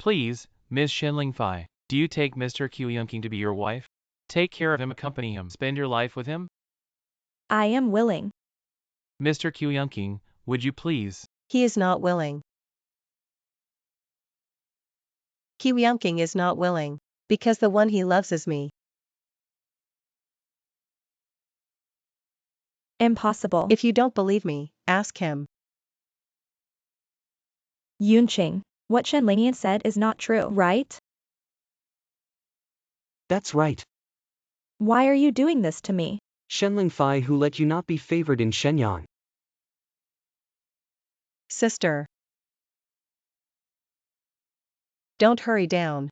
Please, Miss Shenling Fai, do you take Mr. Kyuyunking to be your wife? Take care of him, accompany him, spend your life with him? I am willing. Mr. Kyuyunking, would you please? He is not willing. Kyuyunking is not willing, because the one he loves is me. Impossible. If you don't believe me, ask him. Yunqing, what Shenlinian said is not true, right? That's right. Why are you doing this to me? Shenling Fai who let you not be favored in Shenyang. Sister. Don't hurry down.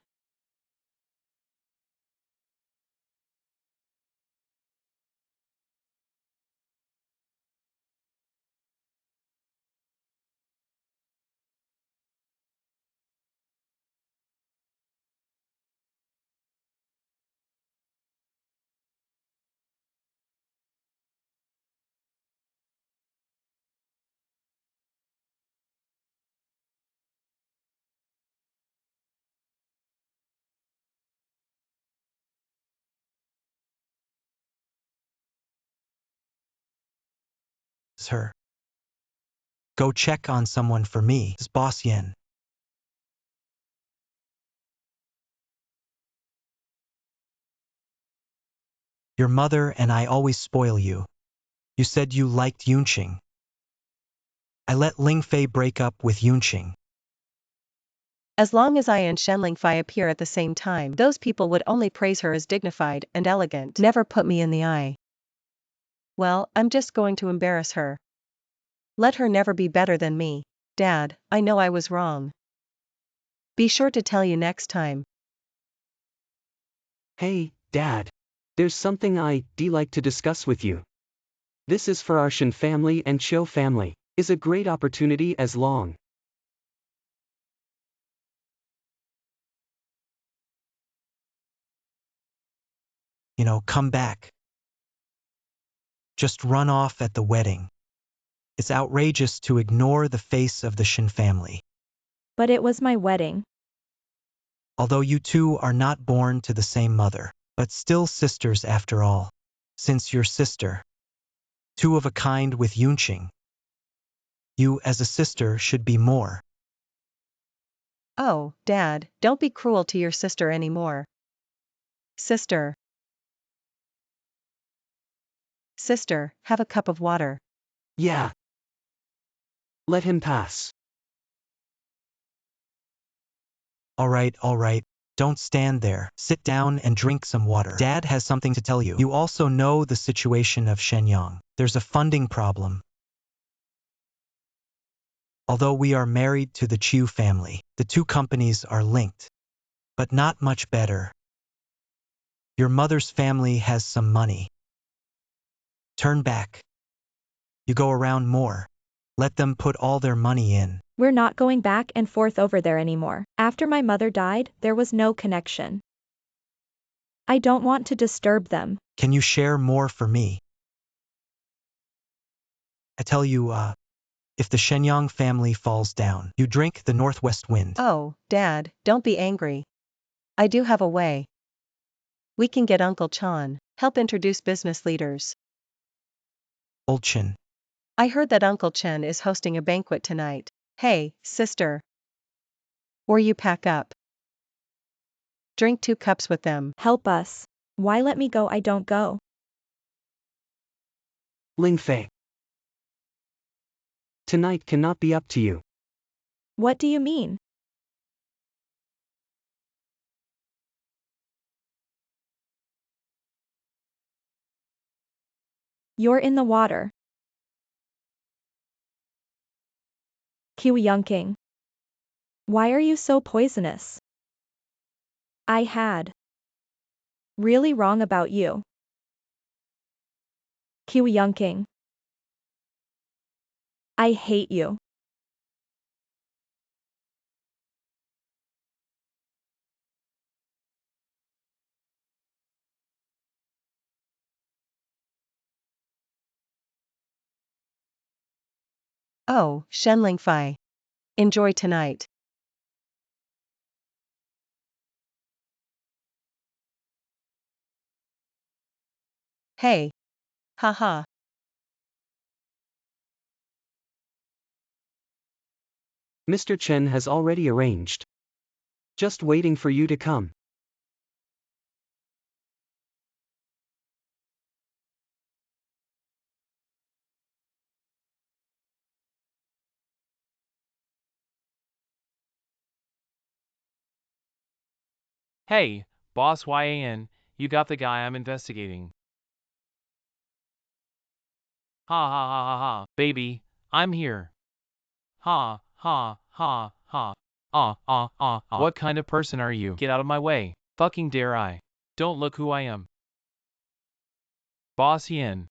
Her. Go check on someone for me, Boss Yin. Your mother and I always spoil you. You said you liked Yunqing. I let Ling Fei break up with Yunqing. As long as I and Shenling Fai appear at the same time, those people would only praise her as dignified and elegant, never put me in the eye. Well, I'm just going to embarrass her. Let her never be better than me. Dad, I know I was wrong. Be sure to tell you next time. Hey, Dad. There's something I'd like to discuss with you. This is for our Shen family and Cho family. Is a great opportunity as long. Come back. Just run off at the wedding. It's outrageous to ignore the face of the Shin family. But it was my wedding. Although you two are not born to the same mother, but still sisters after all. Since your sister, two of a kind with Yunqing, you as a sister should be more. Oh, Dad, don't be cruel to your sister anymore. Sister. Sister, have a cup of water. Yeah. Let him pass. All right. Don't stand there. Sit down and drink some water. Dad has something to tell you. You also know the situation of Shenyang. There's a funding problem. Although we are married to the Chiu family, the two companies are linked. But not much better. Your mother's family has some money. Turn back. You go around more. Let them put all their money in. We're not going back and forth over there anymore. After my mother died, there was no connection. I don't want to disturb them. Can you share more for me? I tell you, if the Shenyang family falls down, you drink the northwest wind. Oh, Dad, don't be angry. I do have a way. We can get Uncle Chan, help introduce business leaders. Old Chin. I heard that Uncle Chen is hosting a banquet tonight. Hey, sister. Or you pack up. Drink 2 cups with them. Help us. Why let me go? I don't go. Ling Fei. Tonight cannot be up to you. What do you mean? You're in the water. Kyuyunking. Why are you so poisonous? I had really wrong about you. Kyuyunking. I hate you. Oh, Shenling Fai. Enjoy tonight. Hey. Haha. Mr. Chen has already arranged. Just waiting for you to come. Hey, boss YAN, you got the guy I'm investigating. Ha ha ha ha ha, baby, I'm here. Ha ha ha ha. What kind of person are you? Get out of my way. Fucking dare I. Don't look who I am. Boss Yin.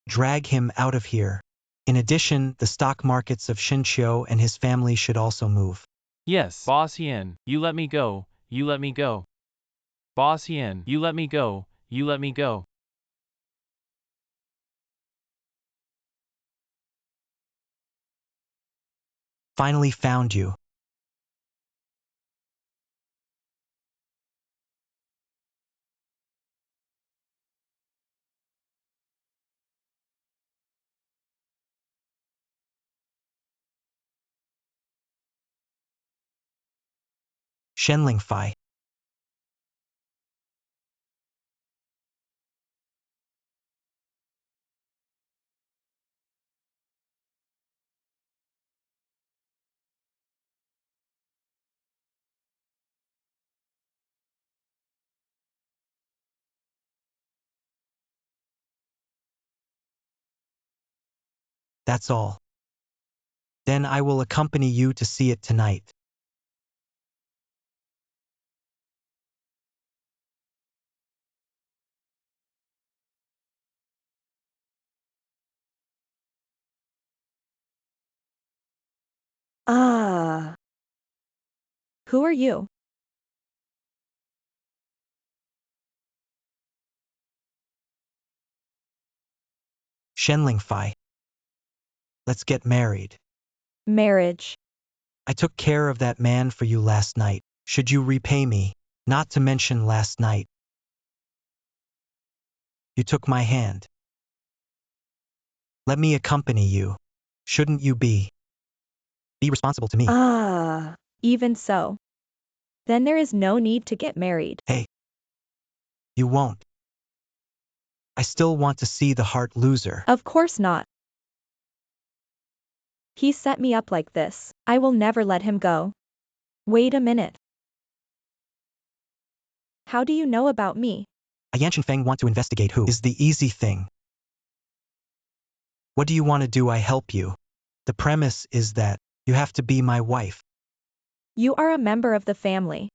Drag him out of here. In addition, the stock markets of Xinqiu and his family should also move. Yes, Boss Yin, you let me go, you let me go. Boss Yin, you let me go, you let me go. Finally found you. Shenling Fai. That's all. Then I will accompany you to see it tonight. Ah. Who are you? Shenling Fai. Let's get married. Marriage. I took care of that man for you last night. Should you repay me? Not to mention last night. You took my hand. Let me accompany you. Shouldn't you be responsible to me? Ah. Even so. Then there is no need to get married. Hey. You won't. I still want to see the heart loser. Of course not. He set me up like this. I will never let him go. Wait a minute. How do you know about me? Yan Feng want to investigate who is the easy thing. What do you want to do? I help you. The premise is that you have to be my wife. You are a member of the family.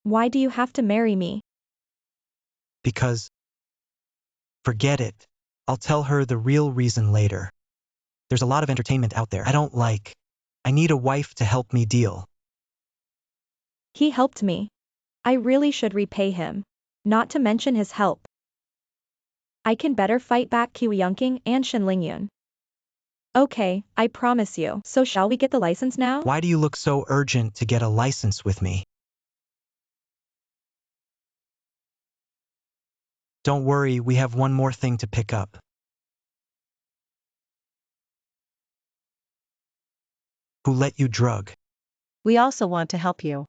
Why do you have to marry me? Because forget it. I'll tell her the real reason later. There's a lot of entertainment out there I don't like. I need a wife to help me deal. He helped me. I really should repay him. Not to mention his help. I can better fight back Qiuyunking and Shenlingyun. Okay, I promise you. So shall we get the license now? Why do you look so urgent to get a license with me? Don't worry, we have one more thing to pick up. Who let you drug? We also want to help you.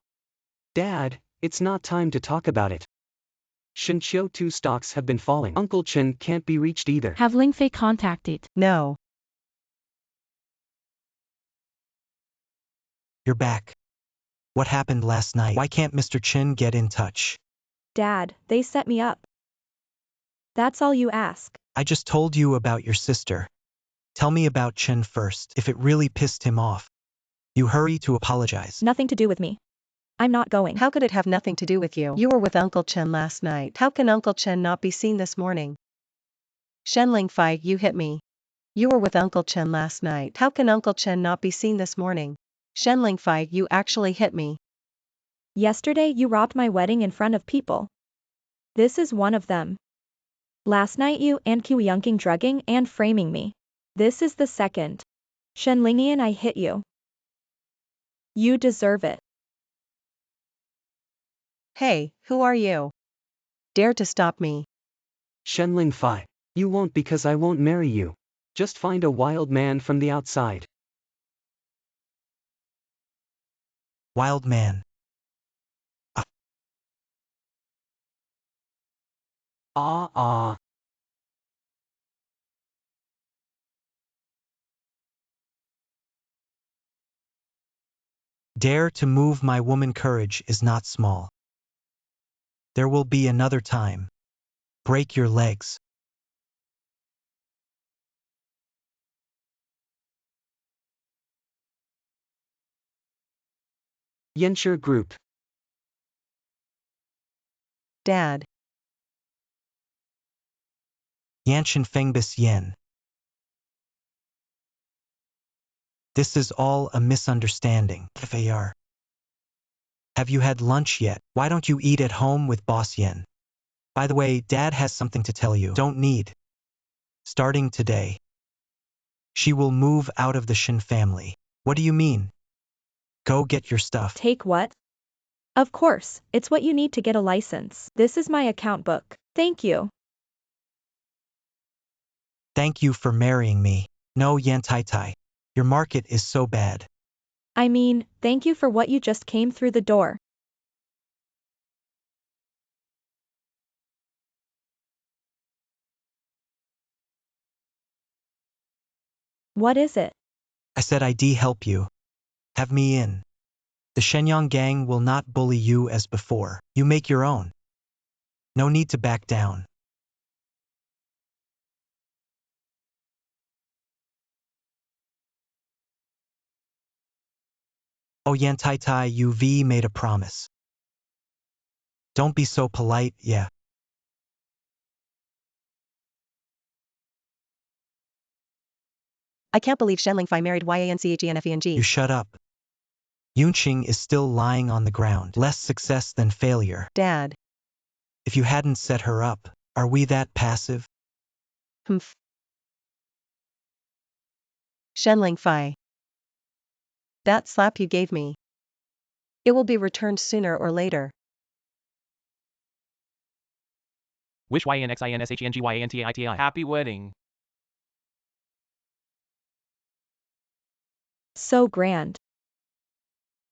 Dad, it's not time to talk about it. Xinqiu 2 stocks have been falling. Uncle Chen can't be reached either. Have Lingfei contacted? No. You're back. What happened last night? Why can't Mr. Chin get in touch? Dad, they set me up. That's all you ask. I just told you about your sister. Tell me about Chin first. If it really pissed him off, you hurry to apologize. Nothing to do with me. I'm not going. How could it have nothing to do with you? You were with Uncle Chen last night. How can Uncle Chen not be seen this morning? Shenling Fai, you hit me. You were with Uncle Chen last night. How can Uncle Chen not be seen this morning? Shenling Fai, you actually hit me. Yesterday you robbed my wedding in front of people. This is one of them. Last night you and Qiuyunking drugging and framing me. This is the second. Shenlingian, I hit you. You deserve it. Hey, who are you? Dare to stop me. Shenling Fai. You won't because I won't marry you. Just find a wild man from the outside. Wild man. Ah ah. Dare to move my woman courage is not small. There will be another time. Break your legs. Yenshire Group. Dad. Yanshin Fengbis Yen. This is all a misunderstanding. FAR. Have you had lunch yet? Why don't you eat at home with Boss Yen? By the way, Dad has something to tell you. Don't need. Starting today, she will move out of the Shin family. What do you mean? Go get your stuff. Take what? Of course, it's what you need to get a license. This is my account book. Thank you. Thank you for marrying me. No, Yan Tai Tai. Your market is so bad. I mean, thank you for what you just came through the door. What is it? I said I'd help you. Have me in. The Shenyang gang will not bully you as before. You make your own. No need to back down. Oh, Yan Tai Tai, you V made a promise. Don't be so polite, yeah. I can't believe Shenling Fai married Yanchengfeng. You shut up. Yunqing is still lying on the ground. Less success than failure. Dad. If you hadn't set her up, are we that passive? Humph. Shenling Fai. That slap you gave me. It will be returned sooner or later. Wish YNXINSHNGYANTITI. Happy wedding. So grand.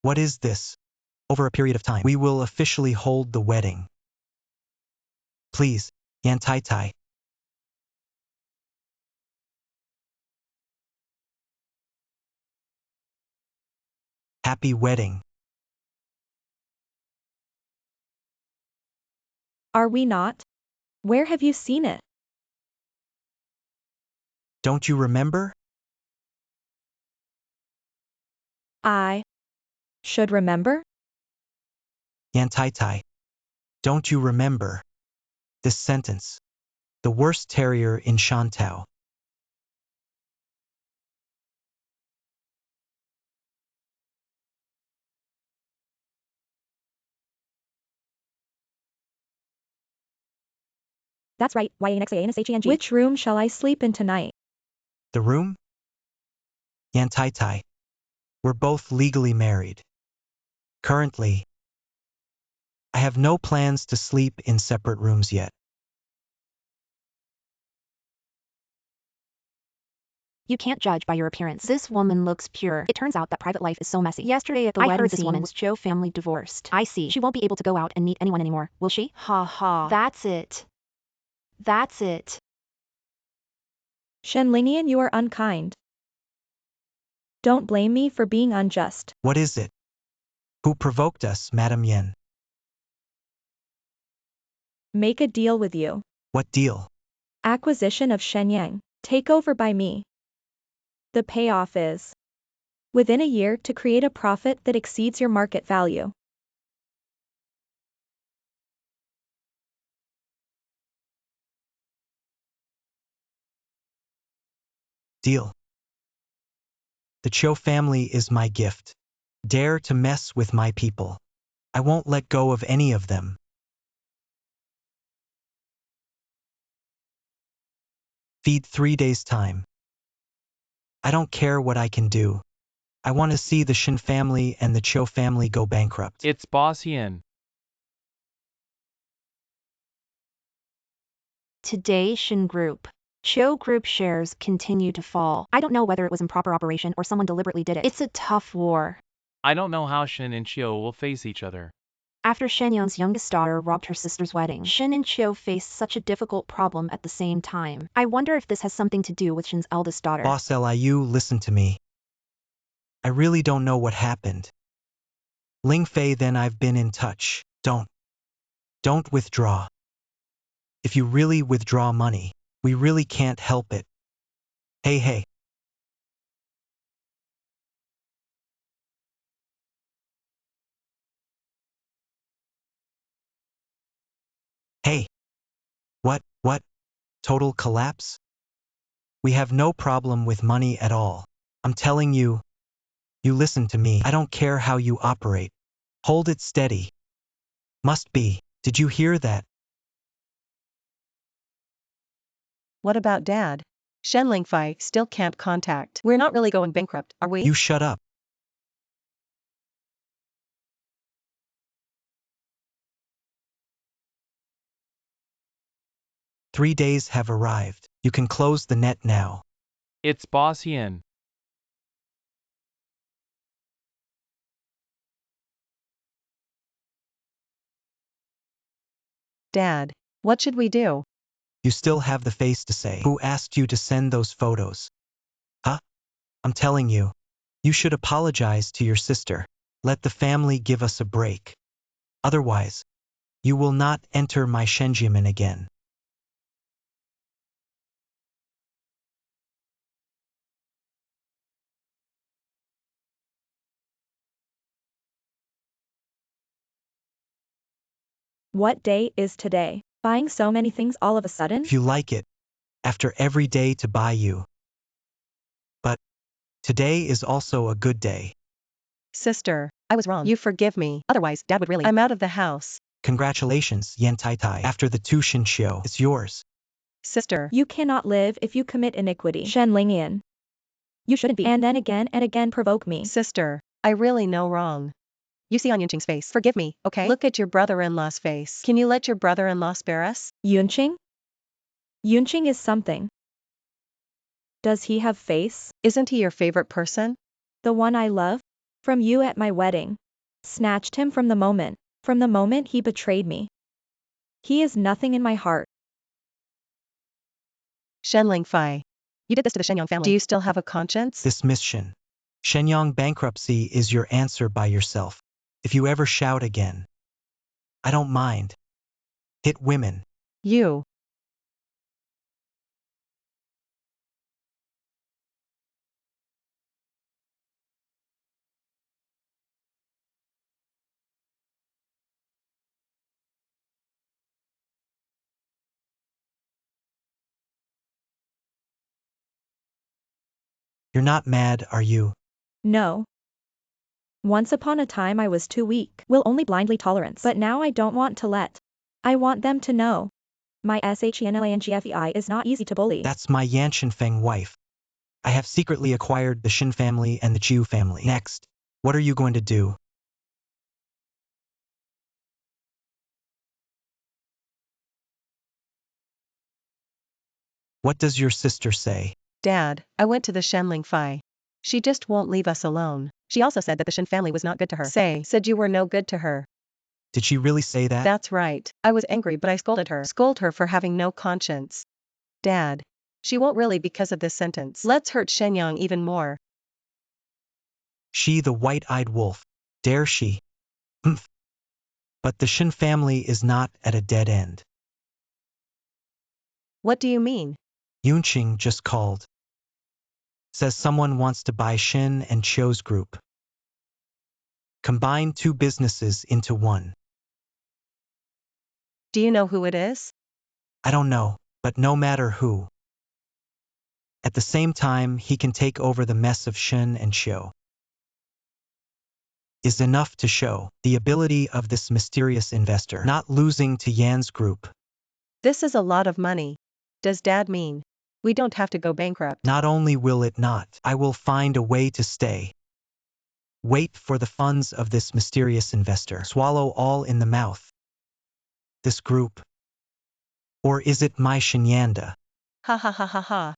What is this? Over a period of time, we will officially hold the wedding. Please, Yan Tai Tai. Happy wedding. Are we not? Where have you seen it? Don't you remember? I should remember? Yan Tai Tai. Don't you remember? This sentence. The worst terrier in Shantao. That's right, YNXANSHENG. Which room shall I sleep in tonight? The room? Yan Tai Tai. We're both legally married. Currently, I have no plans to sleep in separate rooms yet. You can't judge by your appearance. This woman looks pure. It turns out that private life is so messy. Yesterday at the I wedding heard this scene woman was Cho family divorced. I see. She won't be able to go out and meet anyone anymore, will she? Ha ha. That's it. That's it. Shenlinian, you are unkind. Don't blame me for being unjust. What is it? Who provoked us, Madam Yen? Make a deal with you. What deal? Acquisition of Shenyang. Takeover by me. The payoff is within a year to create a profit that exceeds your market value. Deal. The Cho family is my gift. Dare to mess with my people. I won't let go of any of them. Feed 3 days' time. I don't care what I can do. I want to see the Shin family and the Cho family go bankrupt. It's Boss Yin. Today Shin Group. Cho Group shares continue to fall. I don't know whether it was improper operation or someone deliberately did it. It's a tough war. I don't know how Shin and Chio will face each other. After Shen Yang's youngest daughter robbed her sister's wedding, Shin and Chio faced such a difficult problem at the same time. I wonder if this has something to do with Shin's eldest daughter. Boss Liu, listen to me. I really don't know what happened. Ling Fei, then I've been in touch. Don't withdraw. If you really withdraw money, we really can't help it. Hey. Hey. What? Total collapse? We have no problem with money at all. I'm telling you. You listen to me. I don't care how you operate. Hold it steady. Must be. Did you hear that? What about Dad? Shen Lingfei still can't contact. We're not really going bankrupt, are we? You shut up. Three days have arrived. You can close the net now. It's Boss Yin. Dad, what should we do? You still have the face to say. Who asked you to send those photos? Huh? I'm telling you. You should apologize to your sister. Let the family give us a break. Otherwise, you will not enter my Shenjiamen again. What day is today? Buying so many things all of a sudden? If you like it, after every day to buy you. But today is also a good day. Sister, I was wrong. You forgive me. Otherwise, Dad would really. I'm out of the house. Congratulations, Yan Tai Tai. After the Tushin show, it's yours. Sister, You cannot live if you commit iniquity. Shen Lingyan. You shouldn't be. And then again and again provoke me. sister, I really know wrong. You see on Yunqing's face. Forgive me, okay? Look at your brother-in-law's face. Can you let your brother-in-law spare us? Yunqing? Yunqing is something. Does he have face? Isn't he your favorite person? The one I love? From you at my wedding. Snatched him from the moment he betrayed me. He is nothing in my heart. Shen Lingfei. You did this to the Shenyang family. Do you still have a conscience? This mission. Shenyang bankruptcy is your answer by yourself. If you ever shout again, I don't mind. Hit women. You. You're not mad, are you? No. Once upon a time I was too weak. Will only blindly tolerance. But now I don't want to let. I want them to know. My Shenlangfei is not easy to bully. That's my Yan Shinfeng wife. I have secretly acquired the Shin family and the Chu family. Next, what are you going to do? What does your sister say? Dad, I went to the Shen Lingfei. She just won't leave us alone. She also said that the Shen family was not good to her. Said you were no good to her. Did she really say that? That's right. I was angry but I scolded her. Scold her for having no conscience. Dad. She won't really because of this sentence. Let's hurt Shenyang even more. She the white-eyed wolf. Dare she? Humph. But the Shin family is not at a dead end. What do you mean? Yunqing just called. Says someone wants to buy Shin and Cho's group. Combine two businesses into one. Do you know who it is? I don't know, but no matter who. At the same time, he can take over the mess of Shin and Cho. Is enough to show the ability of this mysterious investor, not losing to Yan's group. This is a lot of money. Does Dad mean we don't have to go bankrupt? Not only will it not, I will find a way to stay. Wait for the funds of this mysterious investor. Swallow all in the mouth. This group Or is it my Shinyanda? Ha ha ha ha ha.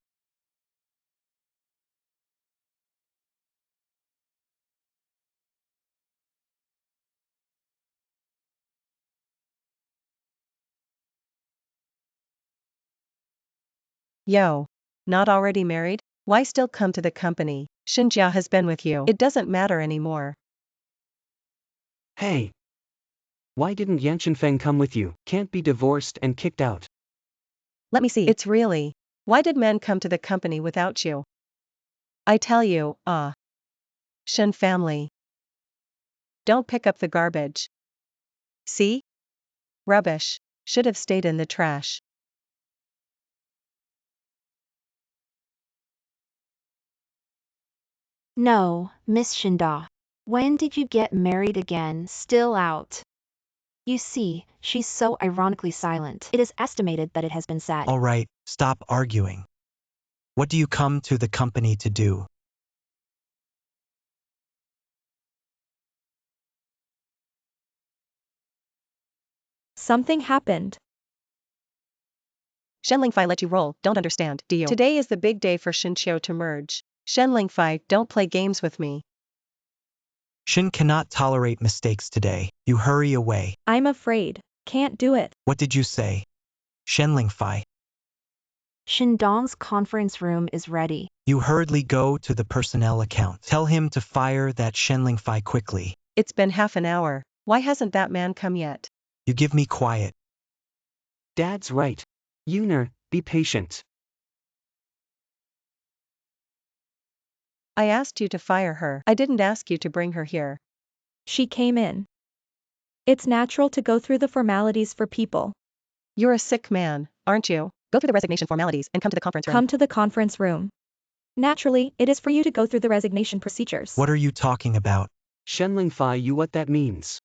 Yo. Not already married? Why still come to the company? Shinjia has been with you. It doesn't matter anymore. Hey. Why didn't Yan Shenfeng come with you? Can't be divorced and kicked out. Let me see. It's really. Why did men come to the company without you? I tell you, Shin family. Don't pick up the garbage. See? Rubbish. Should have stayed in the trash. No, Miss Shinda. When did you get married again? Still out. You see, she's so ironically silent. It is estimated that it has been said. All right, stop arguing. What do you come to the company to do? Something happened. Shenlingfei let you roll, don't understand, do you? Today is the big day for Shinqiu to merge. Shenlingfei, don't play games with me. Shin cannot tolerate mistakes today. You hurry away. I'm afraid. Can't do it. What did you say? Shenlingfei. Shindong's conference room is ready. You hurriedly go to the personnel account. Tell him to fire that Shenlingfei quickly. It's been half an hour. Why hasn't that man come yet? You give me quiet. Dad's right. Yuner, be patient. I asked you to fire her. I didn't ask you to bring her here. She came in. It's natural to go through the formalities for people. You're a sick man, aren't you? Go through the resignation formalities and come to the conference room. Come to the conference room. Naturally, it is for you to go through the resignation procedures. What are you talking about? Shenlingfei, you what that means?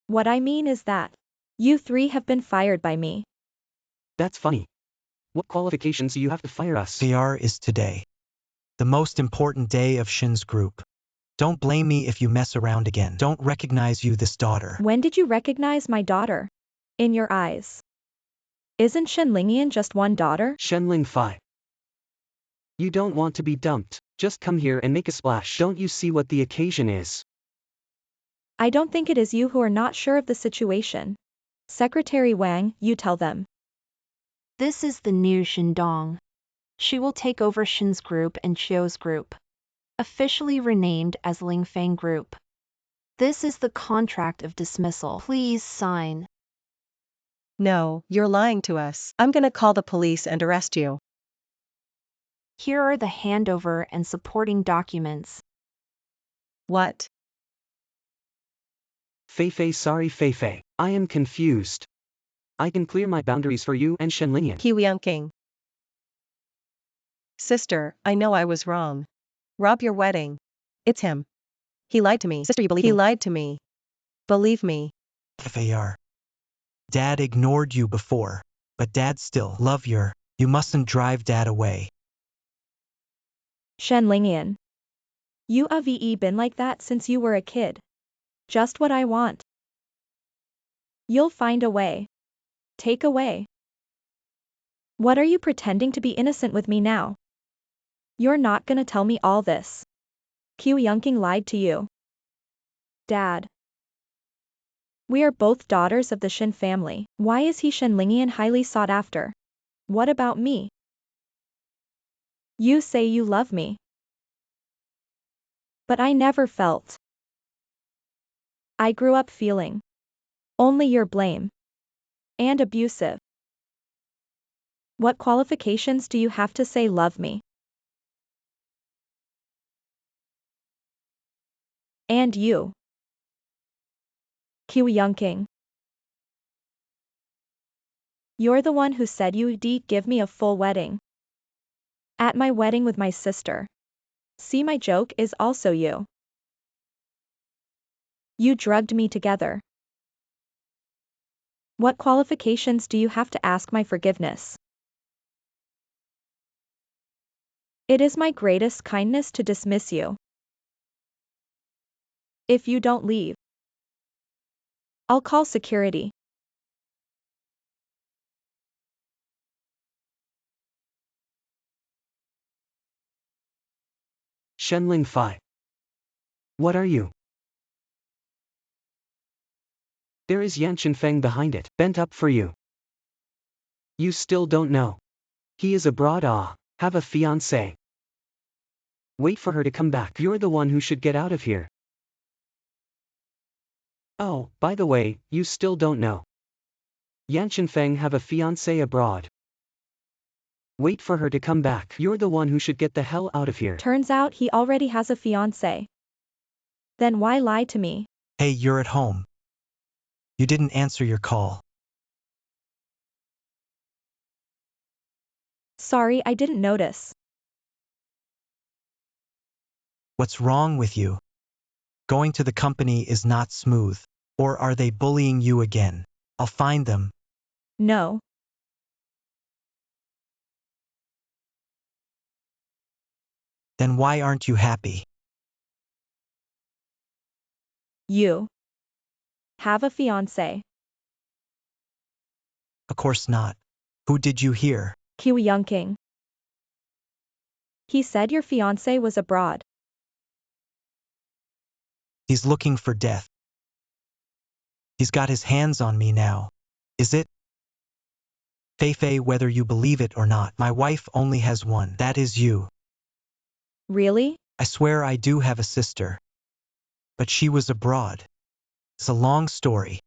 What I mean is that you three have been fired by me. That's funny. What qualifications do you have to fire us? PR is today. The most important day of Shin's group. Don't blame me if you mess around again. Don't recognize you this daughter. When did you recognize my daughter? In your eyes. Isn't Shenlingian just one daughter? Shenlingfei. You don't want to be dumped. Just come here and make a splash. Don't you see what the occasion is? I don't think it is you who are not sure of the situation. Secretary Wang, you tell them. This is the new Shindong. She will take over Shin's group and Chio's group. Officially renamed as Lingfeng Group. This is the contract of dismissal. Please sign. No, you're lying to us. I'm gonna call the police and arrest you. Here are the handover and supporting documents. What? Feifei, sorry Feifei. I am confused. I can clear my boundaries for you and Shenlingyan. Kiwiunking. Sister, I know I was wrong. Rob your wedding. It's him. He lied to me. Sister, you believe me? He lied to me. Believe me. FAR. Dad ignored you before, but Dad still love you. You mustn't drive Dad away. Shenlingian. You have been like that since you were a kid. Just what I want. You'll find a way. Take away. What are you pretending to be innocent with me now? You're not gonna tell me all this. Q Yunking lied to you. Dad. We are both daughters of the Shin family. Why is he Shenlingian highly sought after? What about me? You say you love me. But I never felt. I grew up feeling. Only your blame. And abusive. What qualifications do you have to say love me? And you. Q Yunking. You're the one who said you'd give me a full wedding. At my wedding with my sister. See, my joke is also you. You drugged me together. What qualifications do you have to ask my forgiveness? It is my greatest kindness to dismiss you. If you don't leave, I'll call security. Shenling Fai. What are you? There is Yan Shenfeng behind it, bent up for you. You still don't know. He is abroad. Have a fiancé. Wait for her to come back. You're the one who should get out of here. Oh, by the way, you still don't know. Yan Shenfeng have a fiancé abroad. Wait for her to come back. You're the one who should get the hell out of here. Turns out he already has a fiancé. Then why lie to me? Hey, you're at home. You didn't answer your call. Sorry, I didn't notice. What's wrong with you? Going to the company is not smooth. Or are they bullying you again? I'll find them. No. Then why aren't you happy? You have a fiancé. Of course not. Who did you hear? Kiwi Yunking. He said your fiancé was abroad. He's looking for death. He's got his hands on me now. Is it? Fei, whether you believe it or not, my wife only has one. That is you. Really? I swear I do have a sister. But she was abroad. It's a long story.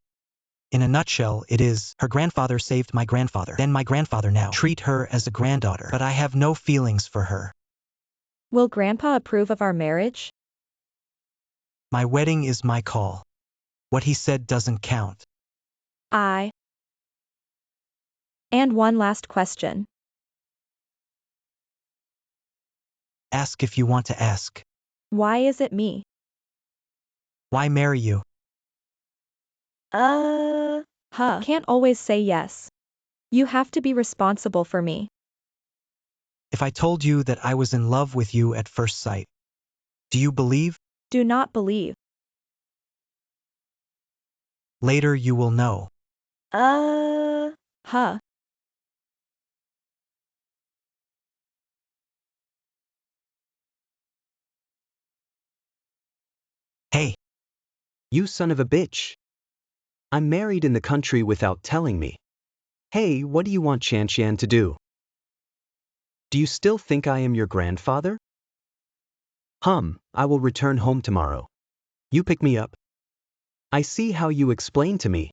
In a nutshell, it is, her grandfather saved my grandfather. Then my grandfather now treat her as a granddaughter. But I have no feelings for her. Will Grandpa approve of our marriage? My wedding is my call. What he said doesn't count. And one last question. Ask if you want to ask. Why is it me? Why marry you? Can't always say yes. You have to be responsible for me. If I told you that I was in love with you at first sight, do you believe? Do not believe. Later you will know. Hey, You son of a bitch. I'm married in the country without telling me. Hey, what do you want Chanshan to do? Do you still think I am your grandfather? I will return home tomorrow. You pick me up. I see how you explain to me.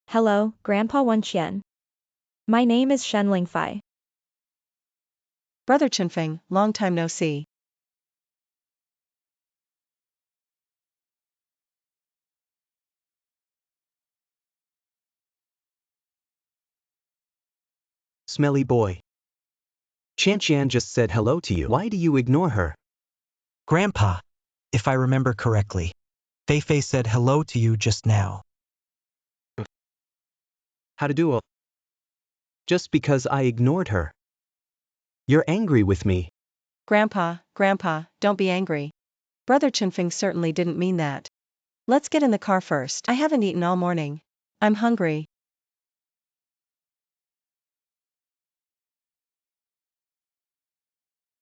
Hello, Grandpa Wenqian. My name is Shenling Fai. Brother Chenfeng, long time no see. Smelly boy. Chanshan just said hello to you. Why do you ignore her? Grandpa, if I remember correctly, Fei said hello to you just now. How to do it? Just because I ignored her. You're angry with me. Grandpa, don't be angry. Brother Chenfeng certainly didn't mean that. Let's get in the car first. I haven't eaten all morning. I'm hungry.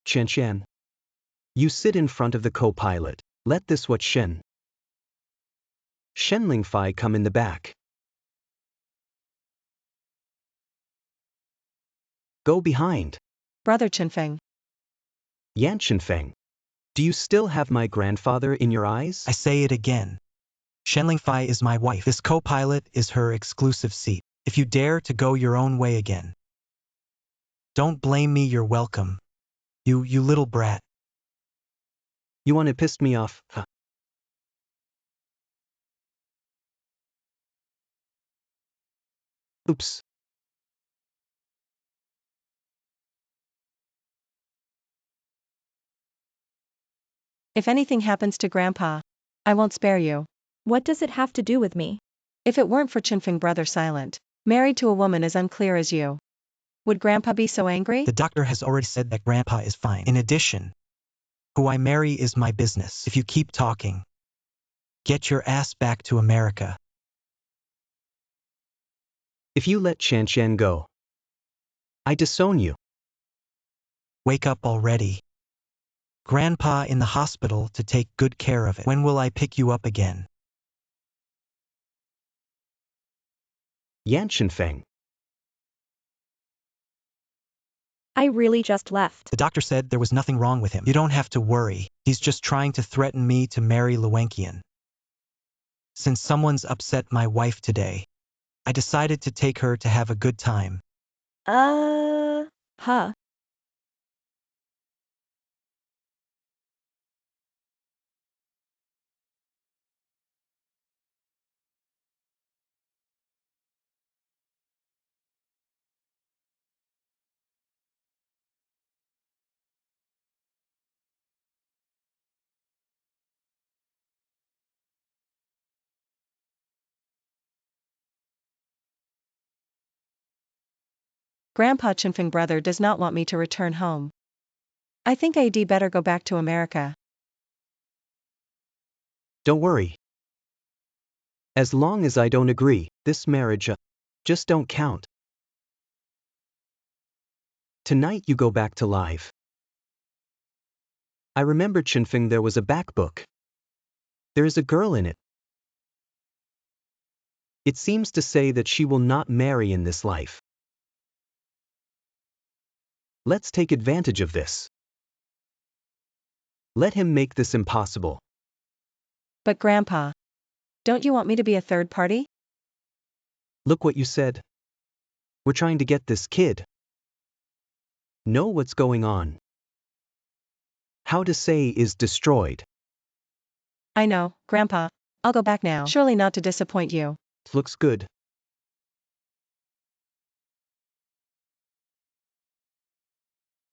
Chanshan. You sit in front of the co-pilot. Let this what Shenling Fai come in the back. Go behind. Brother Chenfeng. Yan Shenfeng. Do you still have my grandfather in your eyes? I say it again. Shenling Fai is my wife. This co-pilot is her exclusive seat. If you dare to go your own way again, don't blame me, you're welcome. You little brat. You want to piss me off, huh? Oops. If anything happens to Grandpa, I won't spare you. What does it have to do with me? If it weren't for Chenfeng brother silent, married to a woman as unclear as you, would Grandpa be so angry? The doctor has already said that Grandpa is fine. In addition, who I marry is my business. If you keep talking, Get your ass back to America. If you let Shan Shan go, I disown you. Wake up already. Grandpa in the hospital to take good care of it. When will I pick you up again? Yan Shenfeng. I really just left. The doctor said there was nothing wrong with him. You don't have to worry. He's just trying to threaten me to marry Luenkian. Since someone's upset my wife today, I decided to take her to have a good time. Huh. Grandpa Chinfeng brother does not want me to return home. I think I'd better go back to America. Don't worry. As long as I don't agree, this marriage just don't count. Tonight you go back to live. I remember Chinfeng there was a back book. There is a girl in it. It seems to say that she will not marry in this life. Let's take advantage of this. Let him make this impossible. But Grandpa, don't you want me to be a third party? Look what you said. We're trying to get this kid. Know what's going on. How to say is destroyed. I know, Grandpa. I'll go back now. Surely not to disappoint you. Looks good.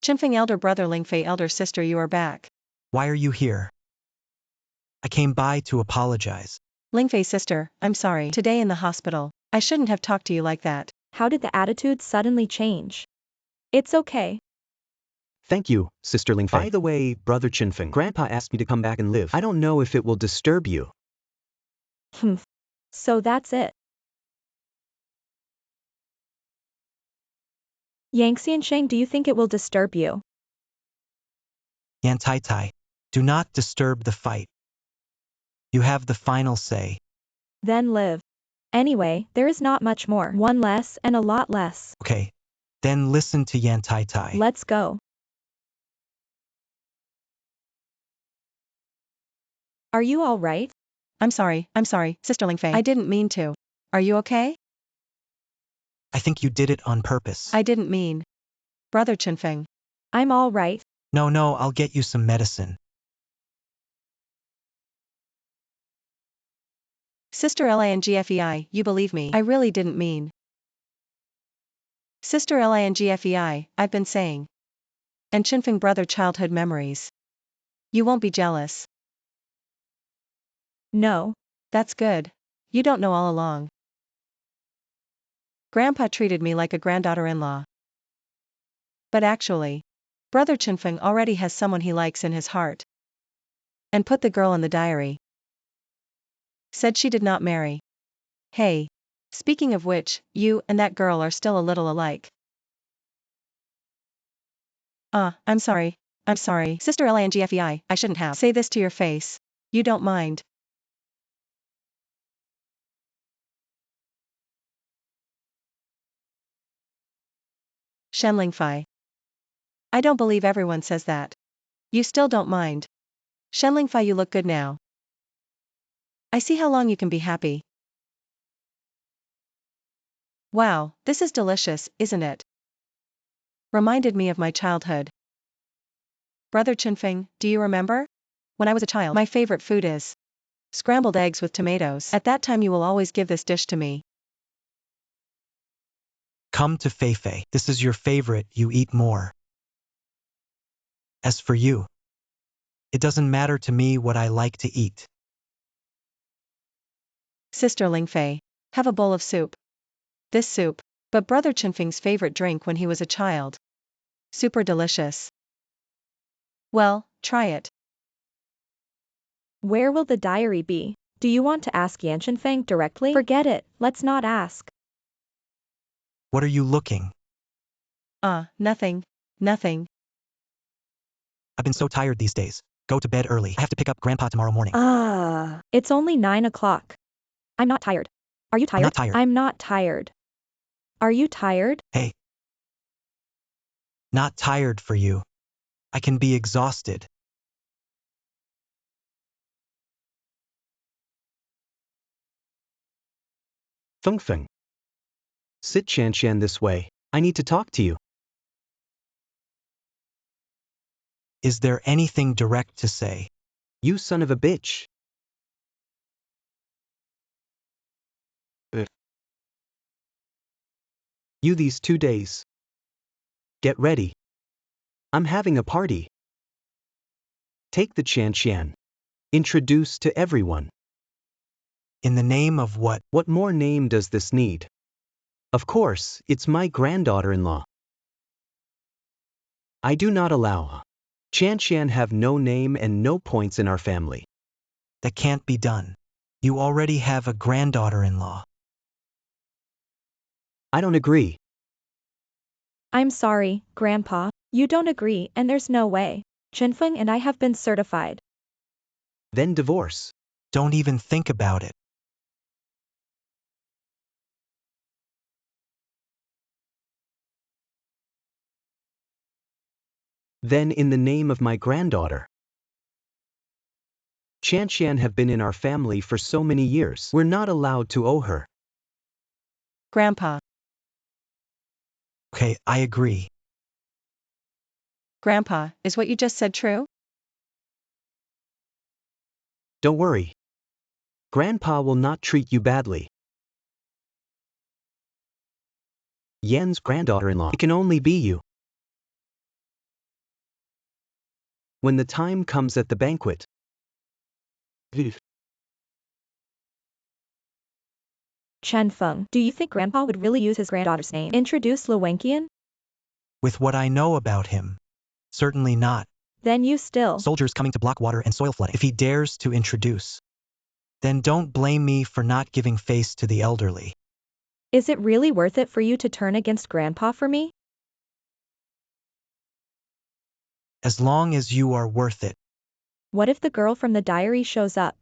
Chinfeng elder brother Lingfei elder sister, you are back. Why are you here? I came by to apologize. Lingfei sister, I'm sorry. Today in the hospital, I shouldn't have talked to you like that. How did the attitude suddenly change? It's okay. Thank you, Sister Lingfei. By the way, Brother Chinfeng, Grandpa asked me to come back and live. I don't know if it will disturb you. So that's it. Yang Xiansheng, do you think it will disturb you? Yan Tai Tai, do not disturb the fight. You have the final say. Then live. Anyway, there is not much more. One less and a lot less. Okay. Then listen to Yan Tai Tai. Let's go. Are you all right? I'm sorry, Sister Lingfei. I didn't mean to. Are you okay? I think you did it on purpose. I didn't mean. Brother Chinfeng. I'm all right. No, I'll get you some medicine. Sister Lingfei, you believe me. I really didn't mean. Sister Lingfei, I've been saying. And Chinfeng brother childhood memories. You won't be jealous. No. That's good. You don't know all along. Grandpa treated me like a granddaughter-in-law. But actually, Brother Chinfeng already has someone he likes in his heart. And put the girl in the diary. Said she did not marry. Hey. Speaking of which, you and that girl are still a little alike. I'm sorry. Sister Lingfei, I shouldn't have. Say this to your face. You don't mind. Shen Lingfei. I don't believe everyone says that. You still don't mind. Shen Lingfei, you look good now. I see how long you can be happy. Wow, this is delicious, isn't it? Reminded me of my childhood. Brother Chinfeng, do you remember? When I was a child, my favorite food is scrambled eggs with tomatoes. At that time you will always give this dish to me. Come to Feifei. This is your favorite, you eat more. As for you, it doesn't matter to me what I like to eat. Sister Lingfei, have a bowl of soup. This soup, but Brother Chinfeng's favorite drink when he was a child. Super delicious. Well, try it. Where will the diary be? Do you want to ask Yan Shenfeng directly? Forget it, let's not ask. What are you looking? Nothing. Nothing. I've been so tired these days. Go to bed early. I have to pick up Grandpa tomorrow morning. It's only 9 o'clock. I'm not tired. Are you tired? I'm not tired. I'm not tired. Are you tired? Hey. Not tired for you. I can be exhausted. Feng. Sit Shan this way. I need to talk to you. Is there anything direct to say? You son of a bitch. You these 2 days. Get ready. I'm having a party. Take the Shan. Introduce to everyone. In the name of what? What more name does this need? Of course, it's my granddaughter-in-law. I do not allow Shan have no name and no points in our family. That can't be done. You already have a granddaughter-in-law. I don't agree. I'm sorry, Grandpa. You don't agree and there's no way. Shenfeng and I have been certified. Then divorce. Don't even think about it. Then in the name of my granddaughter. Shan have been in our family for so many years. We're not allowed to owe her. Grandpa. Okay, I agree. Grandpa, is what you just said true? Don't worry. Grandpa will not treat you badly. Yen's granddaughter-in-law. It can only be you. When the time comes at the banquet. Shenfeng, do you think Grandpa would really use his granddaughter's name? Introduce Lu Wenqian? With what I know about him. Certainly not. Then you still. Soldiers coming to block water and soil flooding. If he dares to introduce. Then don't blame me for not giving face to the elderly. Is it really worth it for you to turn against Grandpa for me? As long as you are worth it. What if the girl from the diary shows up?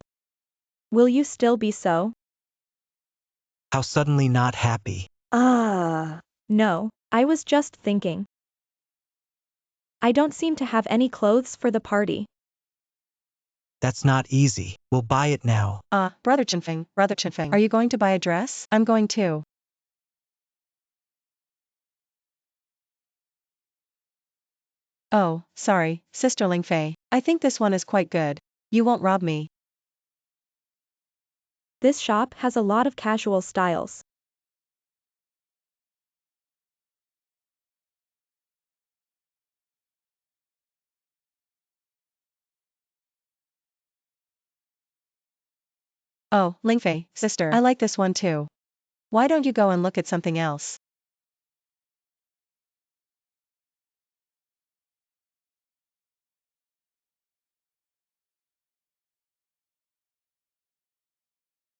Will you still be so? How suddenly not happy. No, I was just thinking. I don't seem to have any clothes for the party. That's not easy. We'll buy it now. Brother Chenfeng, are you going to buy a dress? I'm going too. Oh, sorry, Sister Lingfei. I think this one is quite good. You won't rob me. This shop has a lot of casual styles. Oh, Lingfei, sister, I like this one too. Why don't you go and look at something else?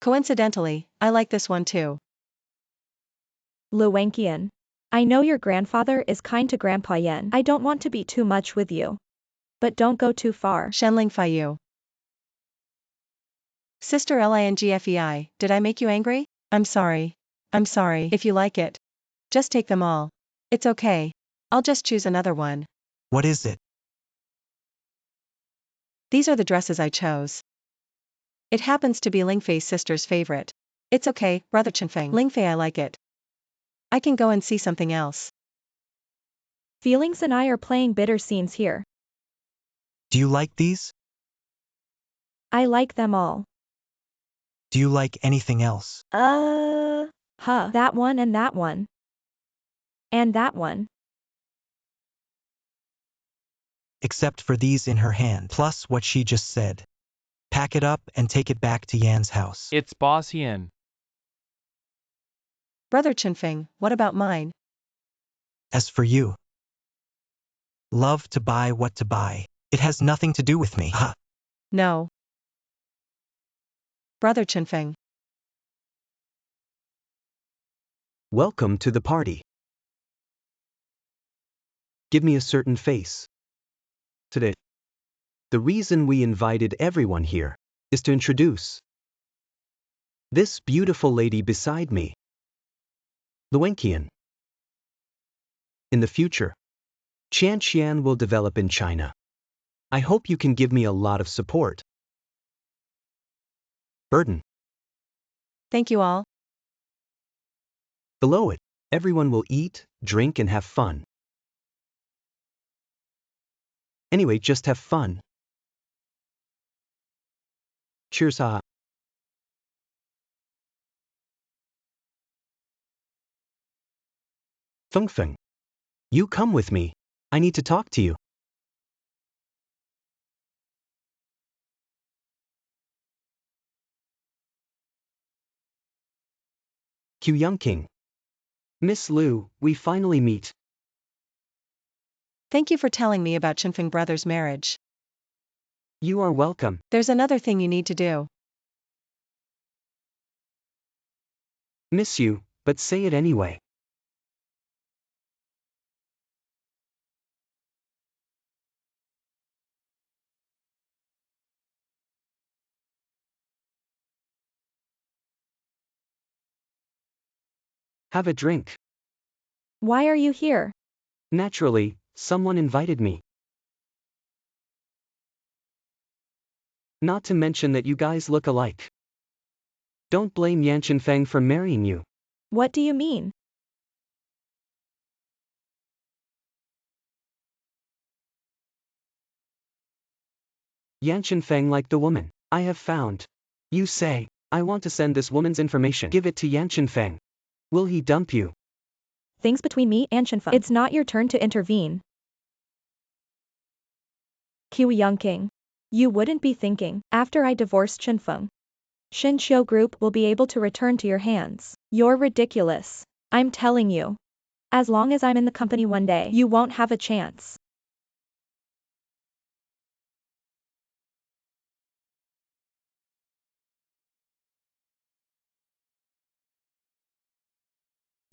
Coincidentally, I like this one too. Lu Wenqian. I know your grandfather is kind to Grandpa Yan. I don't want to be too much with you. But don't go too far. Shenling Feiyu. Sister Lingfei, did I make you angry? I'm sorry. I'm sorry. If you like it. Just take them all. It's okay. I'll just choose another one. What is it? These are the dresses I chose. It happens to be Lingfei's sister's favorite. It's okay, Brother Chenfeng. Lingfei, I like it. I can go and see something else. Feelings and I are playing bitter scenes here. Do you like these? I like them all. Do you like anything else? That one and that one. And that one. Except for these in her hand. Plus what she just said. Pack it up and take it back to Yan's house. It's Boss Yan. Brother Chenfeng, what about mine? As for you. Love to buy what to buy. It has nothing to do with me. Ha. No. brother Chinfeng. Welcome to the party. Give me a certain face. Today, the reason we invited everyone here is to introduce this beautiful lady beside me, Luenqian. In the future, Qianxian will develop in China. I hope you can give me a lot of support. Burden. Thank you all. Below it, everyone will eat, drink, and have fun. Anyway, just have fun. Cheers, ha. Fengfeng. You come with me. I need to talk to you. Q Youngking. Miss Liu, we finally meet. Thank you for telling me about Chinfeng brother's marriage. You are welcome. There's another thing you need to do. Miss you, but say it anyway. Have a drink. Why are you here? Naturally, someone invited me. Not to mention that you guys look alike. Don't blame Yan Chenfeng for marrying you. What do you mean? Yan Chenfeng liked the woman. I have found. You say, I want to send this woman's information. Give it to Yan Chenfeng. Will he dump you? Things between me and Chinfeng. It's not your turn to intervene. Q Youngking. You wouldn't be thinking, after I divorce Chinfeng, Xinqiu Group will be able to return to your hands. You're ridiculous. I'm telling you. As long as I'm in the company one day, you won't have a chance.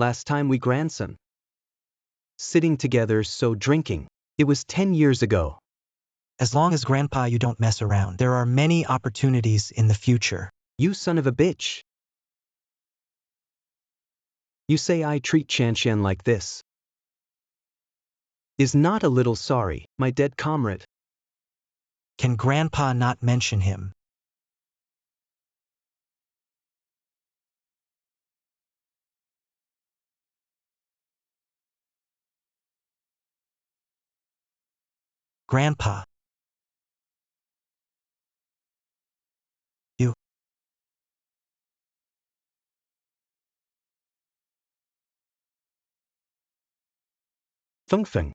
Last time we grandson. Sitting together so drinking. It was 10 years ago. As long as Grandpa you don't mess around, there are many opportunities in the future. You son of a bitch. You say I treat Chanshan like this. Is not a little sorry, my dead comrade. Can Grandpa not mention him? Grandpa. You. Fengfeng.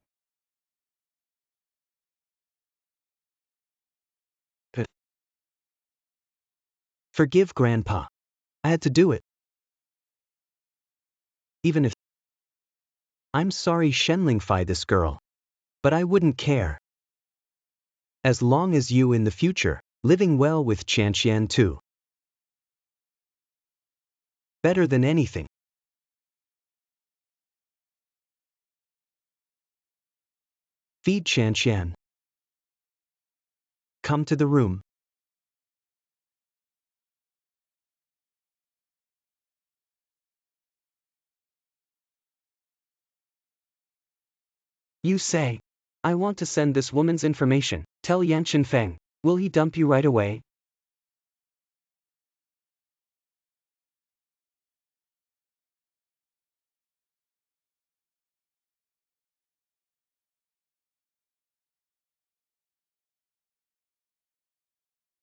Forgive Grandpa. I had to do it. Even if I'm sorry Shenling Fi this girl. But I wouldn't care. As long as you in the future, living well with Chanshan too. Better than anything. Feed Chanshan. Come to the room. You say, I want to send this woman's information. Tell Yan Chenfeng. Will he dump you right away?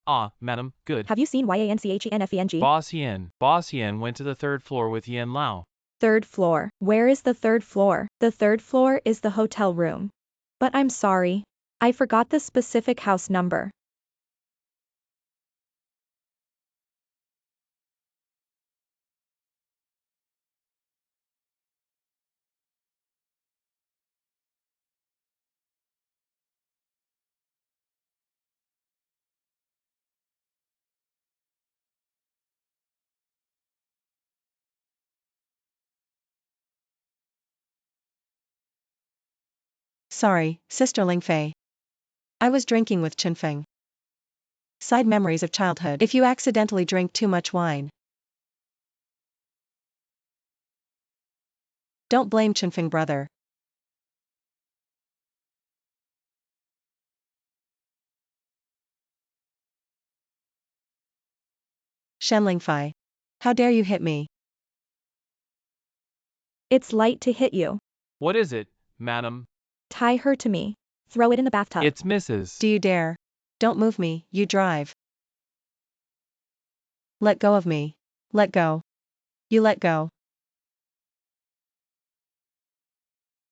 Ah, madam, good. Have you seen YANCHENFENG? Boss Yen went to the third floor with Yen Lao. Third floor. Where is the third floor? The third floor is the hotel room. But I'm sorry. I forgot the specific house number. Sorry, Sister Lingfei. I was drinking with Chinfeng. Side memories of childhood. If you accidentally drink too much wine, don't blame Chinfeng brother. Shen Lingfei. How dare you hit me? It's light to hit you. What is it, madam? Tie her to me. Throw it in the bathtub. It's Mrs. Do you dare? Don't move me, you drive. Let go of me. Let go. You let go.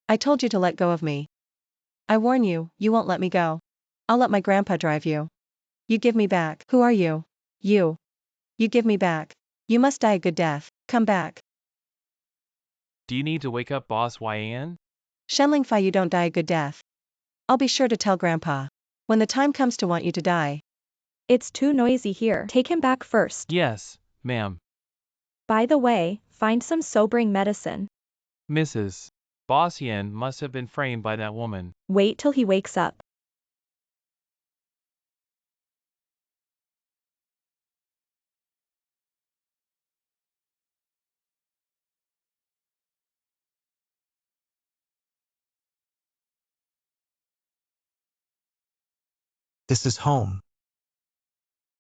I told you to let go of me. I warn you, you won't let me go. I'll let my grandpa drive you. You give me back. Who are you? You. You give me back. You must die a good death. Come back. Do you need to wake up Boss Yan? Shen Lingfei, you don't die a good death. I'll be sure to tell grandpa. When the time comes to want you to die. It's too noisy here. Take him back first. Yes, ma'am. By the way, find some sobering medicine. Mrs. Boss Yan must have been framed by that woman. Wait till he wakes up. This is home.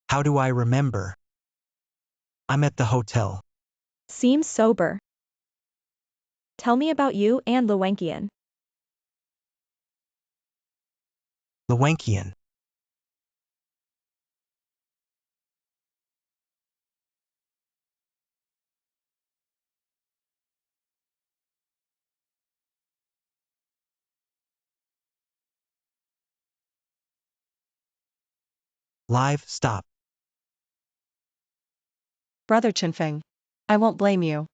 How do I remember? I'm at the hotel. Seems sober. Tell me about you and Luwenkian. Luwenkian. Live, stop. Brother Chinfeng. I won't blame you.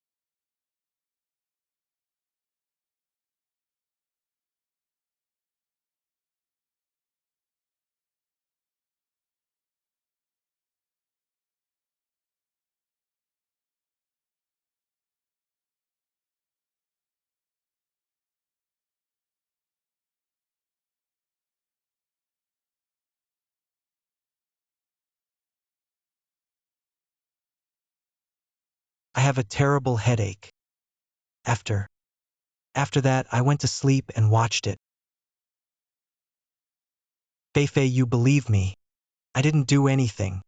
I have a terrible headache. After that, I went to sleep and watched it. Feifei, you believe me. I didn't do anything.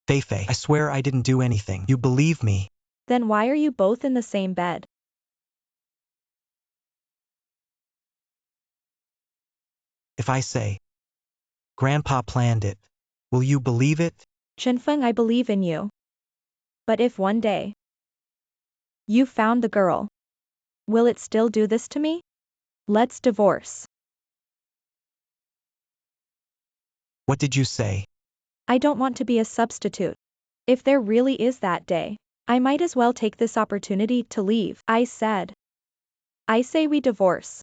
Feifei, I swear I didn't do anything. You believe me. Then why are you both in the same bed? If I say, Grandpa planned it, will you believe it? Chinfeng, I believe in you. But if one day you found the girl, will it still do this to me? Let's divorce. What did you say? I don't want to be a substitute. If there really is that day, I might as well take this opportunity to leave. I said. I say we divorce.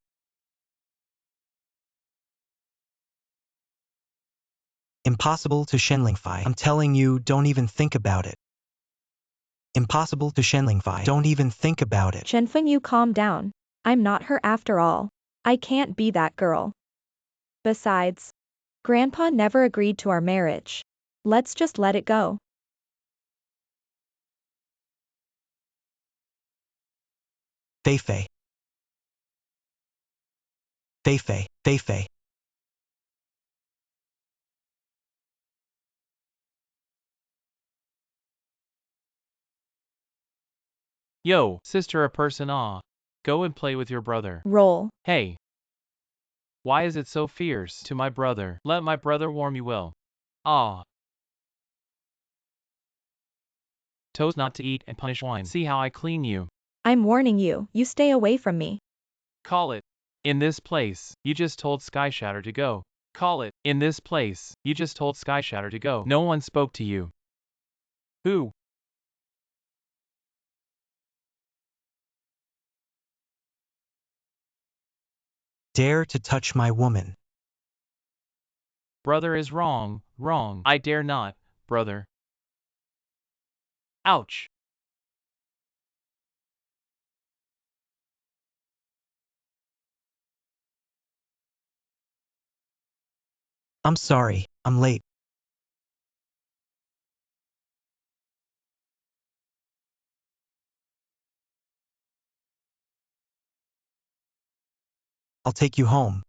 Impossible to Shenlingfei. I'm telling you, don't even think about it. Impossible to Shenlingfei. Don't even think about it. Chenfeng, you calm down. I'm not her after all. I can't be that girl. Besides, Grandpa never agreed to our marriage. Let's just let it go. Feifei. Feifei. Feifei. Yo, sister a person go and play with your brother. Roll. Hey. Why is it so fierce to my brother? Let my brother warm you will. Ah. Toast not to eat and punish wine. See how I clean you. I'm warning you, you stay away from me. Call it. In this place, you just told Skyshatter to go. Call it. In this place, you just told Skyshatter to go. No one spoke to you. Who? Dare to touch my woman. Brother is wrong, wrong. I dare not, brother. Ouch. I'm sorry, I'm late. I'll take you home.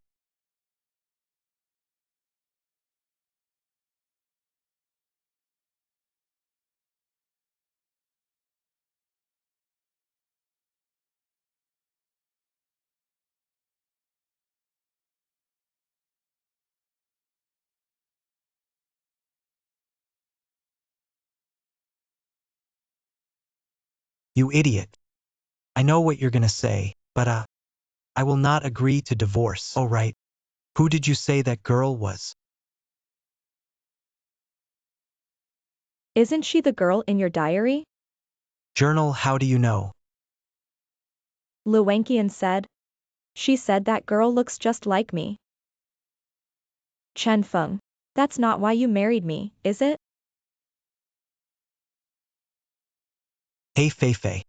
You idiot. I know what you're gonna say, but I will not agree to divorce. Oh right. Who did you say that girl was? Isn't she the girl in your diary? Journal, how do you know? Luwankian said. She said that girl looks just like me. Chen Feng. That's not why you married me, is it? Hey Fei Fei.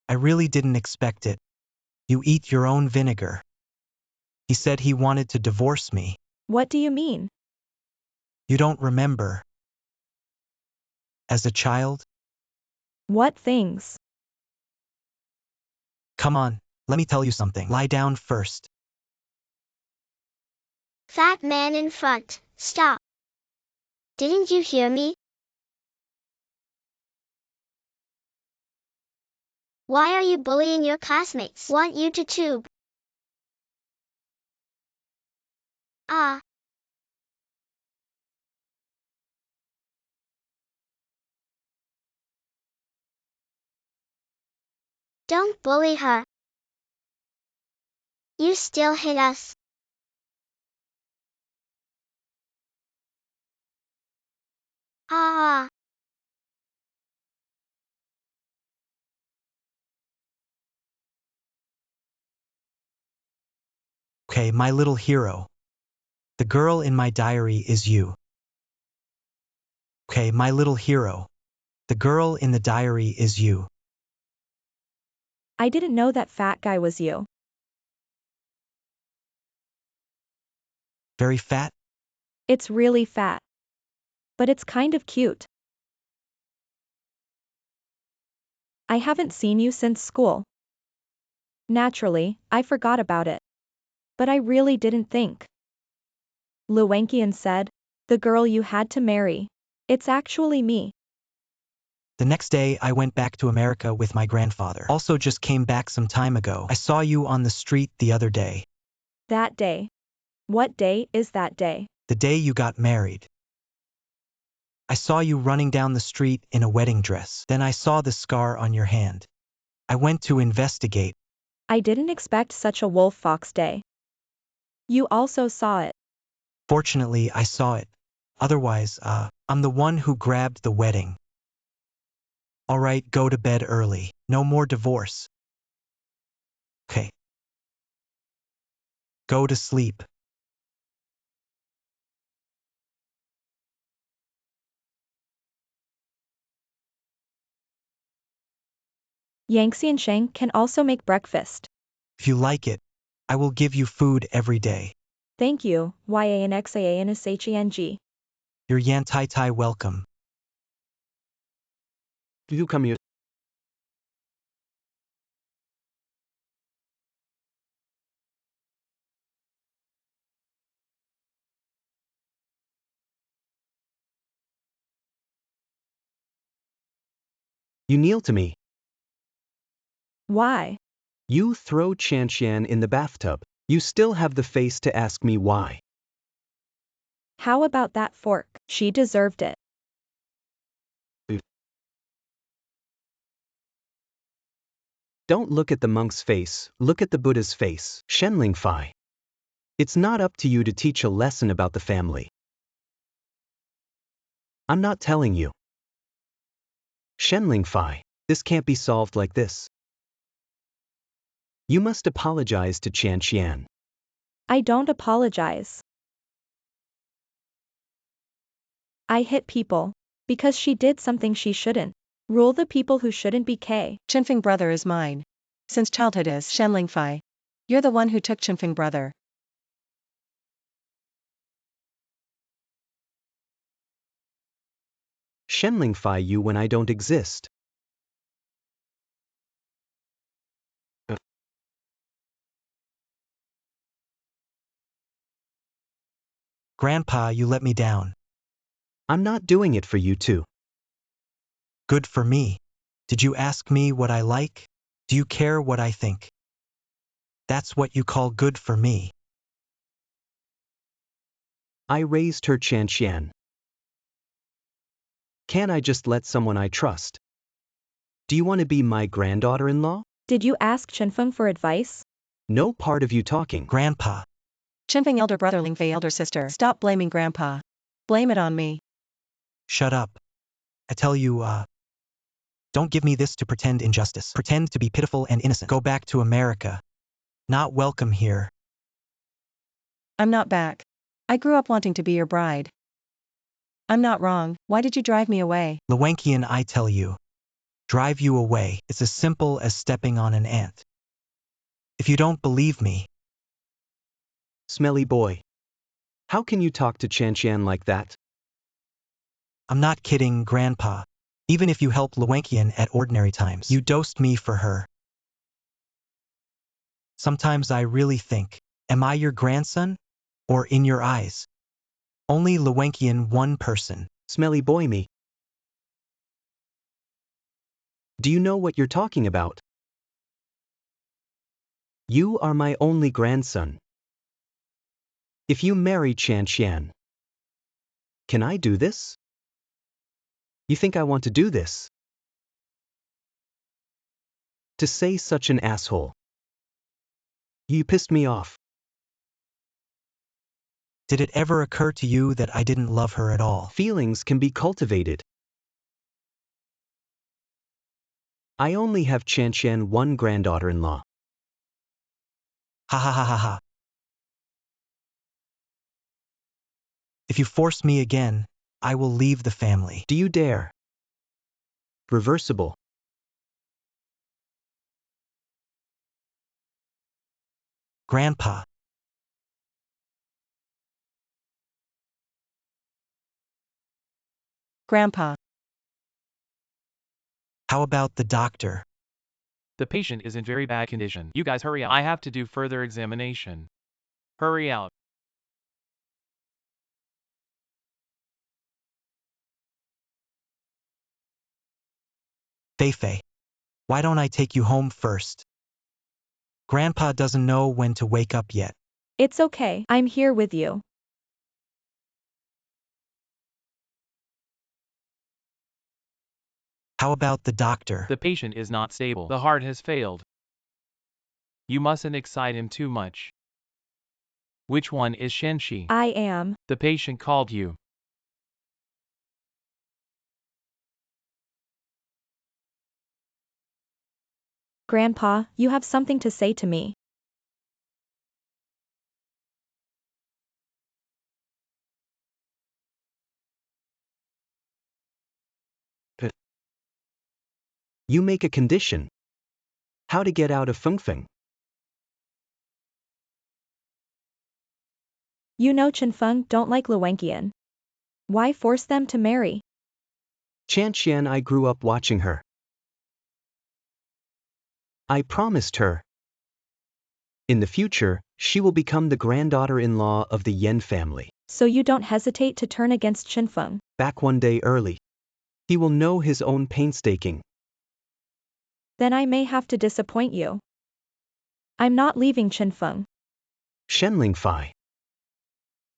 I really didn't expect it. You eat your own vinegar. He said he wanted to divorce me. What do you mean? You don't remember? As a child? What things? Come on, let me tell you something. Lie down first. Fat man in front, stop. Didn't you hear me? Why are you bullying your classmates? Want you to tube. Ah. Don't bully her. You still hit us. Ah. Okay, my little hero. The girl in my diary is you. Okay, my little hero. The girl in the diary is you. I didn't know that fat guy was you. Very fat? It's really fat. But it's kind of cute. I haven't seen you since school. Naturally, I forgot about it. But I really didn't think. Luwankian said. The girl you had to marry. It's actually me. The next day, I went back to America with my grandfather. Also just came back some time ago. I saw you on the street the other day. That day. What day is that day? The day you got married. I saw you running down the street in a wedding dress. Then I saw the scar on your hand. I went to investigate. I didn't expect such a wolf-fox day. You also saw it. Fortunately, I saw it. Otherwise, I'm the one who grabbed the wedding. Alright, go to bed early. No more divorce. Okay. Go to sleep. Yangtze and Sheng can also make breakfast. If you like it, I will give you food every day. Thank you, YANXAANSHENG. You're Yan Tai Tai welcome. You come here. You kneel to me. Why? You throw Chanshan in the bathtub. You still have the face to ask me why. How about that fork? She deserved it. Don't look at the monk's face, look at the Buddha's face. Shenling Fai. It's not up to you to teach a lesson about the family. I'm not telling you. Shenling Fai, this can't be solved like this. You must apologize to Chan Xian. I don't apologize. I hit people. Because she did something she shouldn't. Rule the people who shouldn't be K. Chinfeng brother is mine. Since childhood is Shenling Fai. You're the one who took Chinfeng brother. Shenlingfy you when I don't exist. Grandpa, you let me down. I'm not doing it for you too. Good for me. Did you ask me what I like? Do you care what I think? That's what you call good for me. I raised her Chanxian. Can't I just let someone I trust? Do you want to be my granddaughter-in-law? Did you ask Chinfeng for advice? No part of you talking. Grandpa, Chinfeng elder brother Lingfei elder sister. Stop blaming grandpa. Blame it on me. shut up. I tell you, don't give me this to pretend injustice. Pretend to be pitiful and innocent. Go back to America. Not welcome here. I'm not back. I grew up wanting to be your bride. I'm not wrong. Why did you drive me away? Lewankian, I tell you. Drive you away. It's as simple as stepping on an ant. If you don't believe me, Smelly boy. How can you talk to Chanxian like that? I'm not kidding, Grandpa. Even if you help Lewankian at ordinary times, you dosed me for her. Sometimes I really think, am I your grandson? Or in your eyes? Only Lewankian one person. Smelly boy me. Do you know what you're talking about? You are my only grandson. If you marry Chanxian, can I do this? You think I want to do this? To say such an asshole. You pissed me off. Did it ever occur to you that I didn't love her at all? Feelings can be cultivated. I only have Chanxian one granddaughter-in-law. Ha ha ha ha ha. If you force me again, I will leave the family. Do you dare? Reversible. Grandpa, Grandpa. how about the doctor? The patient is in very bad condition. You guys hurry out. I have to do further examination. Hurry out. Feifei, why don't I take you home first? Grandpa doesn't know when to wake up yet. It's okay. I'm here with you. How about the doctor? The patient is not stable. The heart has failed. You mustn't excite him too much. Which one is Shenxi? I am. The patient called you. Grandpa, you have something to say to me. You make a condition. How to get out of Fengfeng? You know Chinfeng don't like Lewankian. Why force them to marry? Chanxian, I grew up watching her. I promised her. In the future, she will become the granddaughter-in-law of the Yen family. So you don't hesitate to turn against Chinfeng. Back one day early. He will know his own painstaking. Then I may have to disappoint you. I'm not leaving Chinfeng. Shenlingfy.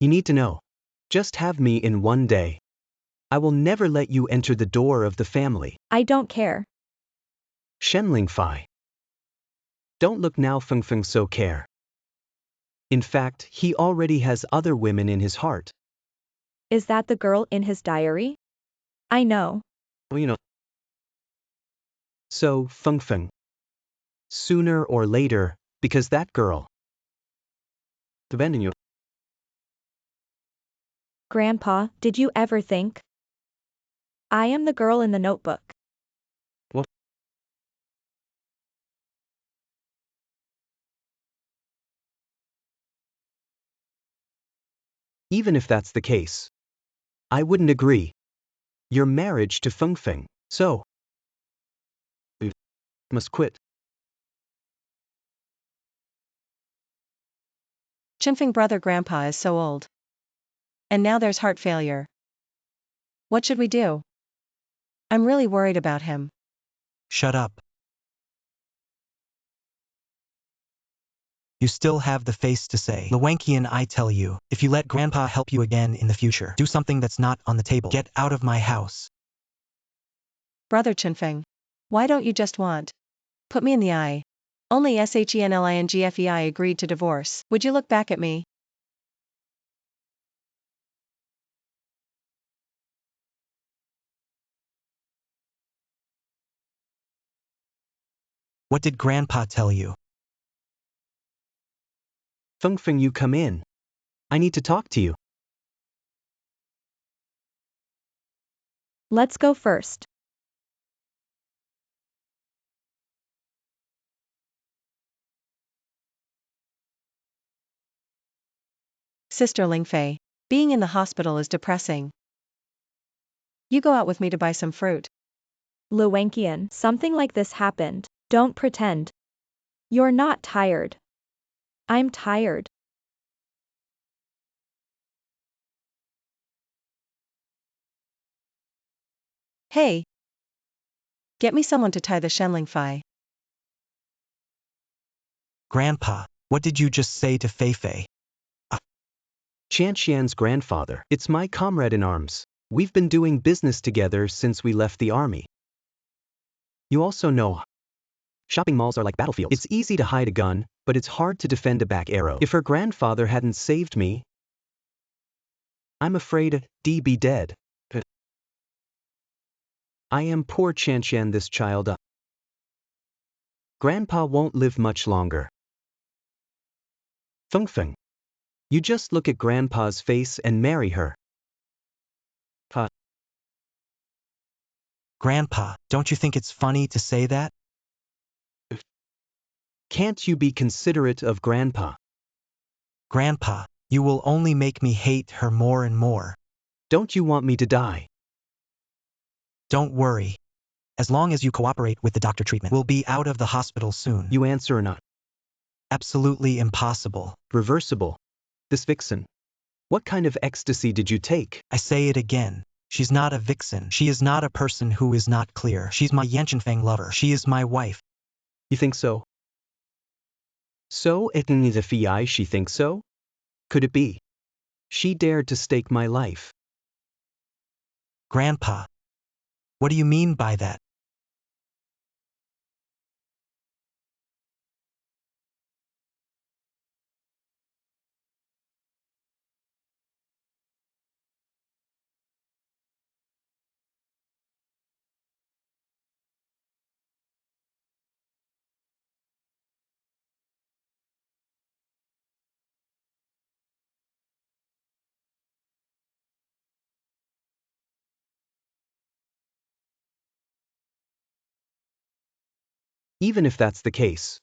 You need to know. Just have me in one day. I will never let you enter the door of the family. I don't care. Shenlingfy. Don't look now, Fengfeng so care. In fact, he already has other women in his heart. Is that the girl in his diary? I know. Well, you know. So, Fengfeng. Sooner or later, because that girl. Depending you. Grandpa, did you ever think? I am the girl in the notebook. What? Even if that's the case, I wouldn't agree. your marriage to Fengfeng. So, you must quit. Chinfeng brother grandpa is so old. And now there's heart failure. What should we do? I'm really worried about him. Shut up. You still have the face to say, Lewankian, I tell you, if you let Grandpa help you again in the future, do something that's not on the table. Get out of my house. Brother Chinfeng, why don't you just put me in the eye? Only Shenlingfei agreed to divorce. Would you look back at me? What did Grandpa tell you? Fengfeng, you come in. I need to talk to you. Let's go first. Sister Lingfei, being in the hospital is depressing. You go out with me to buy some fruit. Lewankian, something like this happened. Don't pretend. You're not tired. I'm tired. Hey! Get me someone to tie the Shenlingfei. Grandpa, what did you just say to Feifei? Qianxian's grandfather. It's my comrade in arms. We've been doing business together since we left the army. You also know, shopping malls are like battlefields. It's easy to hide a gun, but it's hard to defend a back arrow. If her grandfather hadn't saved me, I'm afraid I'd be dead. I am poor Qianxian, this child. Grandpa won't live much longer. Fengfeng, you just look at Grandpa's face and marry her. Grandpa, don't you think it's funny to say that? Can't you be considerate of Grandpa? Grandpa, you will only make me hate her more and more. Don't you want me to die? Don't worry. As long as you cooperate with the doctor treatment, we'll be out of the hospital soon. You answer or not. Absolutely impossible. Reversible. This vixen. What kind of ecstasy did you take? I say it again. She's not a vixen. She is not a person who is not clear. She's my Yanqinfeng lover. She is my wife. You think so? So it is a fi she thinks so? Could it be? She dared to stake my life. Grandpa. What do you mean by that? Even if that's the case,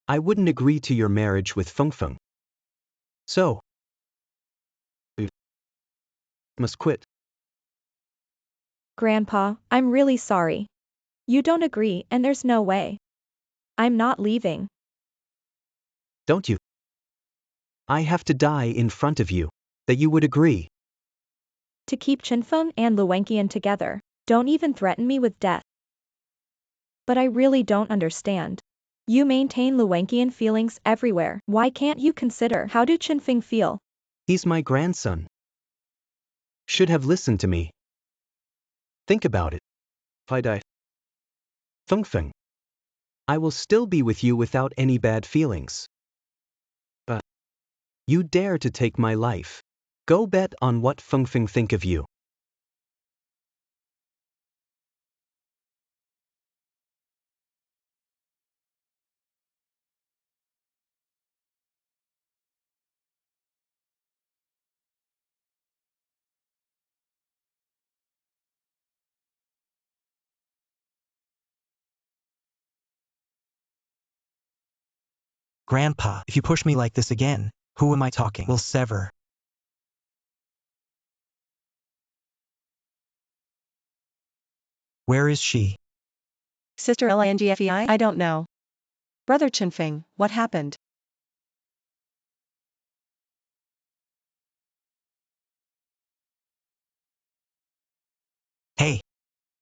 I wouldn't agree to your marriage with Fengfeng. So, you must quit. Grandpa, I'm really sorry. You don't agree and there's no way. I'm not leaving. Don't you? I have to die in front of you. That you would agree. To keep Chinfeng and Lewankian together. Don't even threaten me with death. But I really don't understand. You maintain Lewankian feelings everywhere. Why can't you consider how do Chinfeng feel? He's my grandson. Should have listened to me. Think about it. If I die, Fengfeng, I will still be with you without any bad feelings. But you dare to take my life. Go bet on what Fengfeng think of you. Grandpa, if you push me like this again, who am I talking? We'll sever. Where is she? Sister Lingfei? I don't know. Brother Chenfeng, what happened? Hey.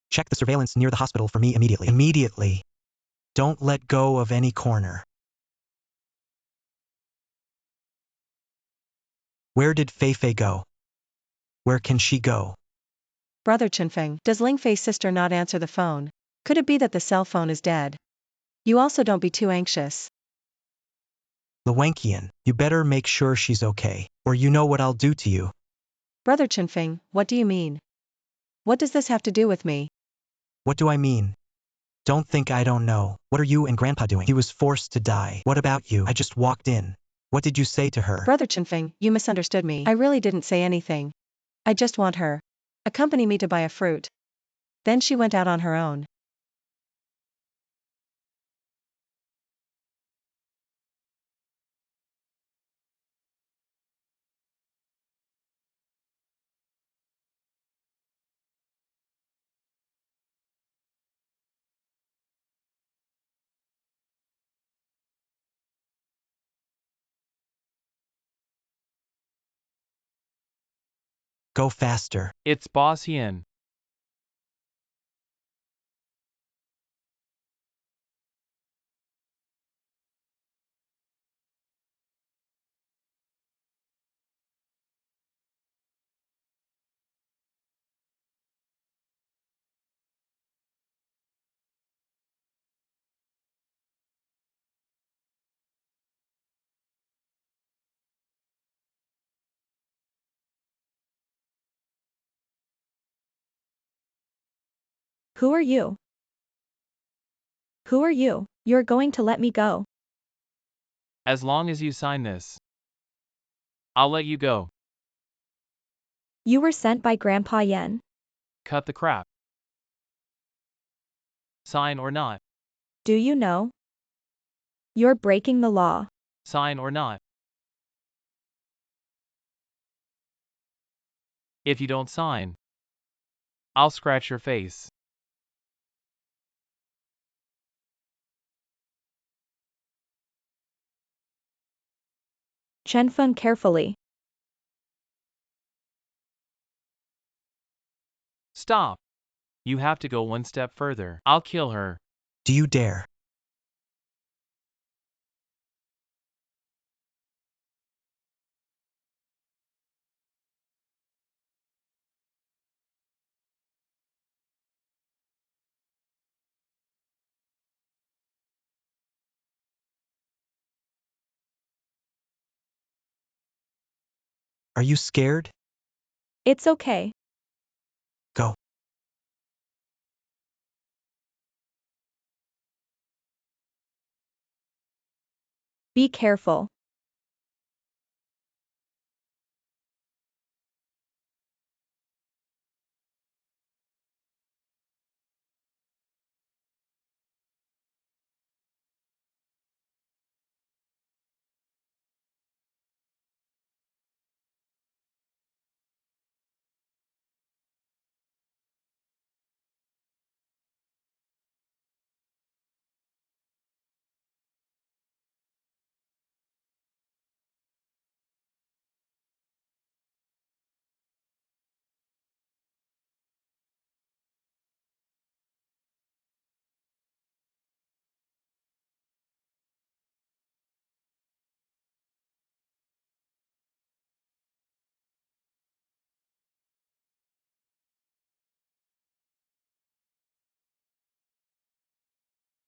Check the surveillance near the hospital for me immediately. Immediately. Don't let go of any corner. Where did Feifei go? Where can she go? Brother Chenfeng, does Lingfei's sister not answer the phone? Could it be that the cell phone is dead? You also don't be too anxious. Luwenkian, you better make sure she's okay, or you know what I'll do to you. Brother Chenfeng, what do you mean? What does this have to do with me? What do I mean? Don't think I don't know. What are you and Grandpa doing? He was forced to die. What about you? I just walked in. What did you say to her? Brother Chenfeng, you misunderstood me. I really didn't say anything. I just want her. Accompany me to buy a fruit. Then she went out on her own. Go faster. It's Boss Hien. Who are you? Who are you? You're going to let me go. As long as you sign this, I'll let you go. You were sent by Grandpa Yen. Cut the crap. Sign or not. Do you know? You're breaking the law. Sign or not. If you don't sign, I'll scratch your face. Chenfeng carefully. Stop. You have to go one step further. I'll kill her. Do you dare? Are you scared? It's okay. Go. Be careful.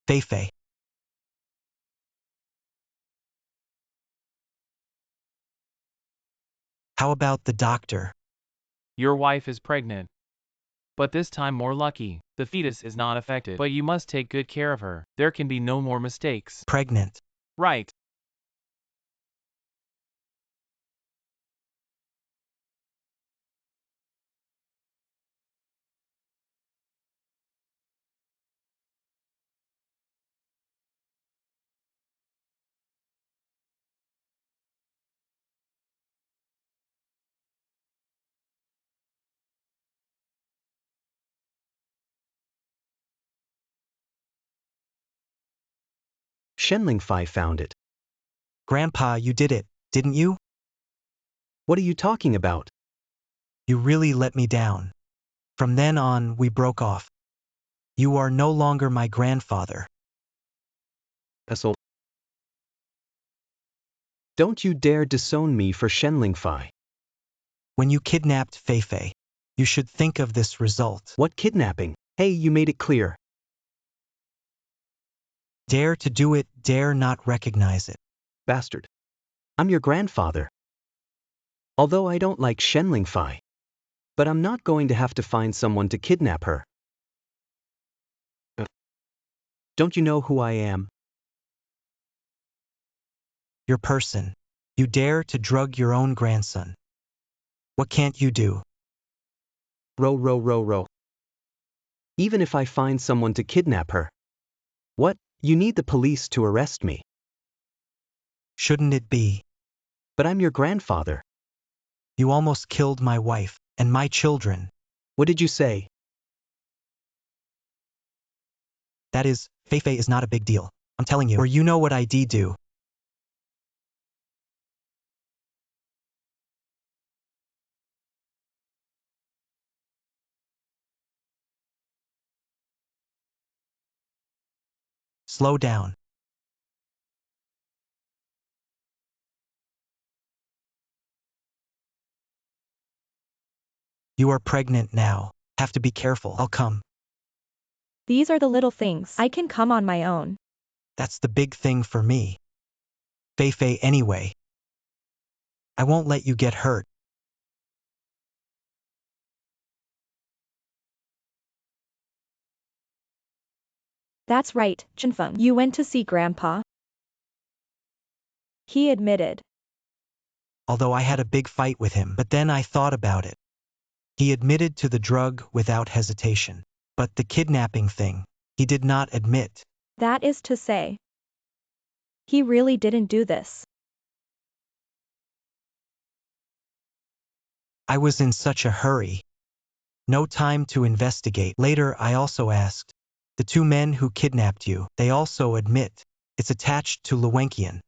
Feifei. How about the doctor? Your wife is pregnant. But this time more lucky. The fetus is not affected. But you must take good care of her. There can be no more mistakes. Pregnant. Right. Shenling Fai found it. Grandpa, you did it, didn't you? What are you talking about? You really let me down. From then on, we broke off. You are no longer my grandfather. Asshole. Don't you dare disown me for Shenling Fai. When you kidnapped Feifei, you should think of this result. What kidnapping? Hey, you made it clear. Dare to do it, dare not recognize it. Bastard. I'm your grandfather. Although I don't like Shenling Fai. But I'm not going to have to find someone to kidnap her. Don't you know who I am? Your person. You dare to drug your own grandson. What can't you do? Row. Even if I find someone to kidnap her. What? You need the police to arrest me. Shouldn't it be? But I'm your grandfather. You almost killed my wife and my children. What did you say? That is, Feifei is not a big deal. I'm telling you, or you know what I do. Slow down. You are pregnant now. Have to be careful. I'll come. These are the little things. I can come on my own. That's the big thing for me. Feifei anyway. I won't let you get hurt. That's right, Chenfeng. You went to see Grandpa. He admitted. Although I had a big fight with him, but then I thought about it. He admitted to the drug without hesitation. But the kidnapping thing, he did not admit. That is to say, he really didn't do this. I was in such a hurry. No time to investigate. Later, I also asked. The two men who kidnapped you, they also admit. It's attached to Luwenkian.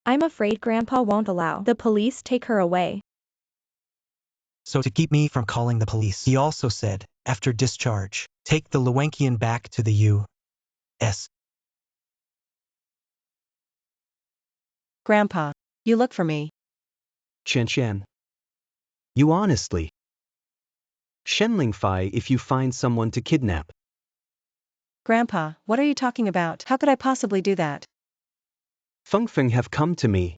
I'm afraid Grandpa won't allow the police take her away. So to keep me from calling the police, he also said, after discharge, take the Luwenkian back to the U.S. Grandpa, you look for me. Chen. You honestly. Shenling Fai if you find someone to kidnap. Grandpa, what are you talking about? How could I possibly do that? Fengfeng have come to me.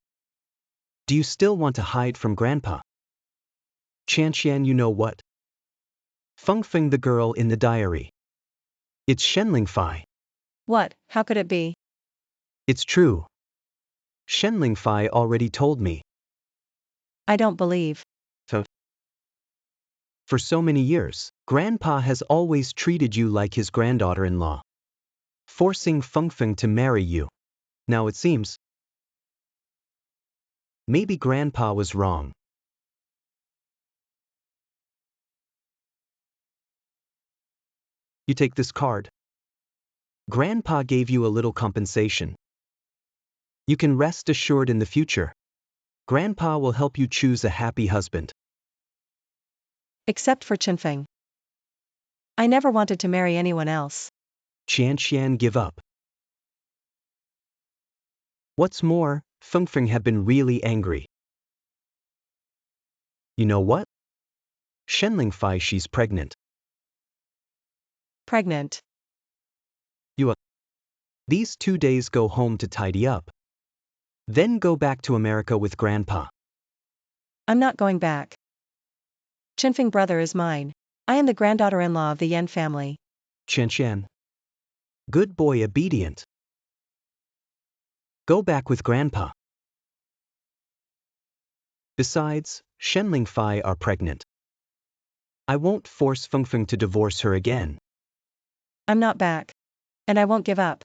Do you still want to hide from Grandpa? Chen, you know what? Fengfeng the girl in the diary. It's Shenling Fai. What? How could it be? It's true. Shenling Fai already told me. I don't believe. For so many years, Grandpa has always treated you like his granddaughter-in-law. Forcing Fengfeng to marry you. Now it seems. Maybe Grandpa was wrong. You take this card. Grandpa gave you a little compensation. You can rest assured in the future. Grandpa will help you choose a happy husband. Except for Chenfeng. I never wanted to marry anyone else. Chen give up. What's more, Fengfeng had been really angry. You know what? Shenling Fai she's pregnant. Pregnant. These 2 days go home to tidy up. Then go back to America with Grandpa. I'm not going back. Chenfeng brother is mine. I am the granddaughter-in-law of the Yan family. Chen. Good boy obedient. Go back with Grandpa. Besides, Shenling Fai are pregnant. I won't force Fengfeng to divorce her again. I'm not back. And I won't give up.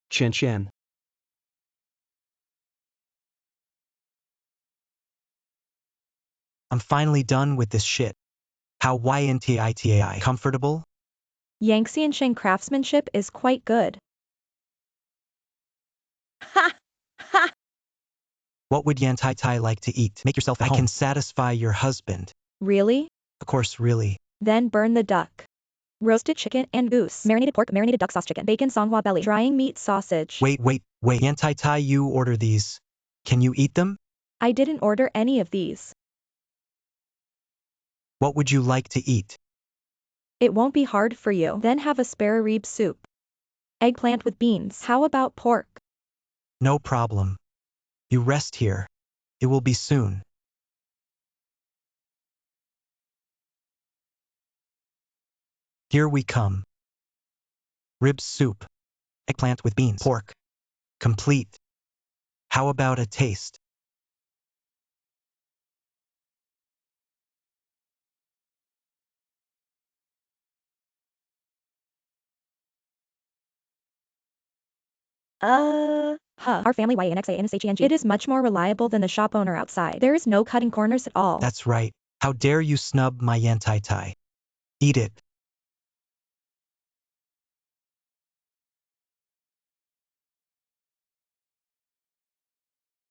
Chen. I'm finally done with this shit. How yintitai comfortable? Yangxian Sheng craftsmanship is quite good. Ha! Ha! What would Yan Tai Tai like to eat? Make yourself at home. I can satisfy your husband. Really? Of course, really. Then burn the duck. Roasted chicken and goose. Marinated pork, marinated duck sauce chicken. Bacon songhua belly. Drying meat sausage. Wait. Yan Tai Tai, you order these. Can you eat them? I didn't order any of these. What would you like to eat? It won't be hard for you. Then have a spare rib soup. Eggplant with beans. How about pork? No problem. You rest here. It will be soon. Here we come. Rib soup. Eggplant with beans. Pork. Complete. How about a taste? Our family YNXANSHENG. It is much more reliable than the shop owner outside. There is no cutting corners at all. That's right. How dare you snub my Yan Tai Tai? Eat it.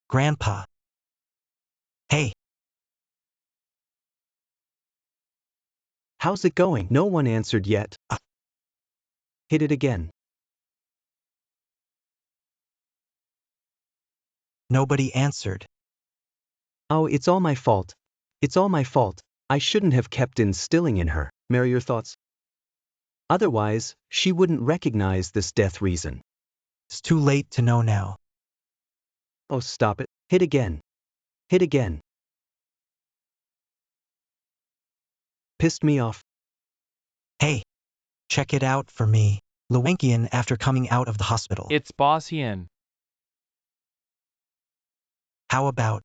Grandpa. Hey, How's it going? No one answered yet. Hit it again. nobody answered. Oh, it's all my fault. It's all my fault. I shouldn't have kept instilling in her. Mary, your thoughts? Otherwise, she wouldn't recognize this death reason. It's too late to know now. Oh, stop it. Hit again. Hit again. Pissed me off. Hey, check it out for me. Lewankian after coming out of the hospital. It's Boss Yin. How about?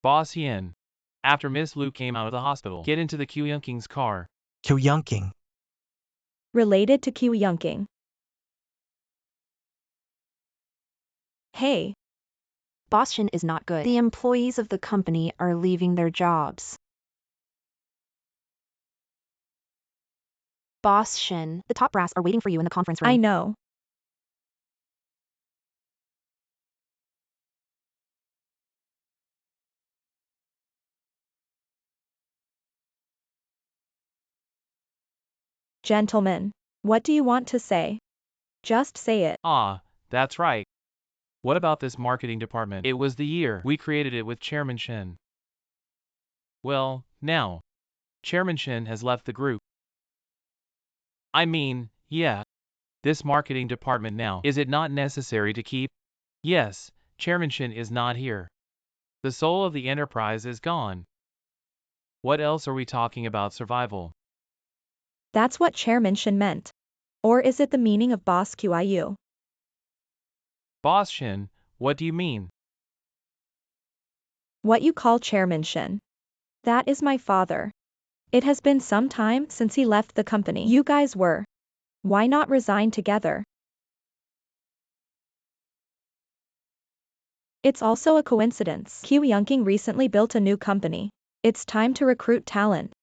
Boss Yin. After Miss Lu came out of the hospital, get into the Kyuhyunking's car. Kyuyunking. Related to Kyuhyunking. Hey, Boss Shin is not good. The employees of the company are leaving their jobs. Boss Shin, the top brass are waiting for you in the conference room. I know. Gentlemen, what do you want to say? Just say it. Ah, that's right. What about this marketing department? It was the year we created it with Chairman Shin. Well, now, Chairman Shin has left the group. I mean, yeah. This marketing department now, is it not necessary to keep? Yes, Chairman Shin is not here. The soul of the enterprise is gone. What else are we talking about survival? That's what Chairman Shin meant. Or is it the meaning of Boss QIU? Boss Shin, what do you mean? What you call Chairman Shin. That is my father. It has been some time since he left the company. You guys were. Why not resign together? It's also a coincidence. Kyuhyunking recently built a new company. It's time to recruit talent.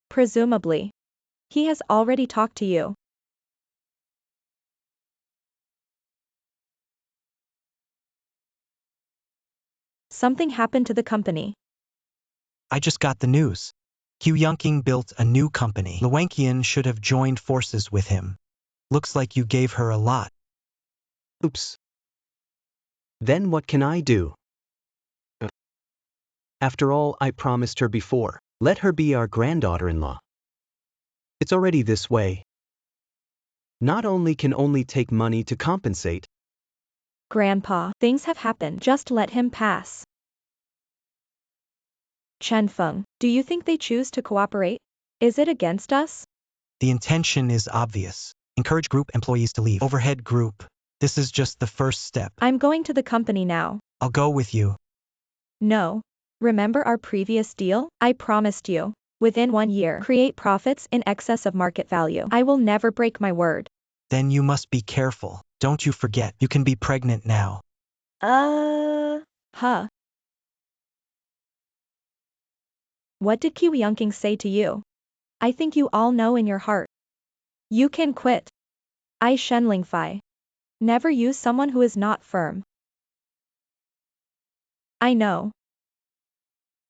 Presumably. He has already talked to you. Something happened to the company. I just got the news. Kyuhyunking built a new company. Lewankian should have joined forces with him. Looks like you gave her a lot. Oops. Then what can I do? After all, I promised her before. Let her be our granddaughter-in-law. It's already this way. Not only can only take money to compensate. Grandpa, things have happened. Just let him pass. Chen Feng, do you think they choose to cooperate? Is it against us? The intention is obvious. Encourage group employees to leave. Overhead group. This is just the first step. I'm going to the company now. I'll go with you. No. Remember our previous deal? I promised you. Within 1 year, create profits in excess of market value. I will never break my word. Then you must be careful. Don't you forget, you can be pregnant now. Huh. What did Kiwi Yunking say to you? I think you all know in your heart. You can quit. I Shenling Fai. Never use someone who is not firm. I know.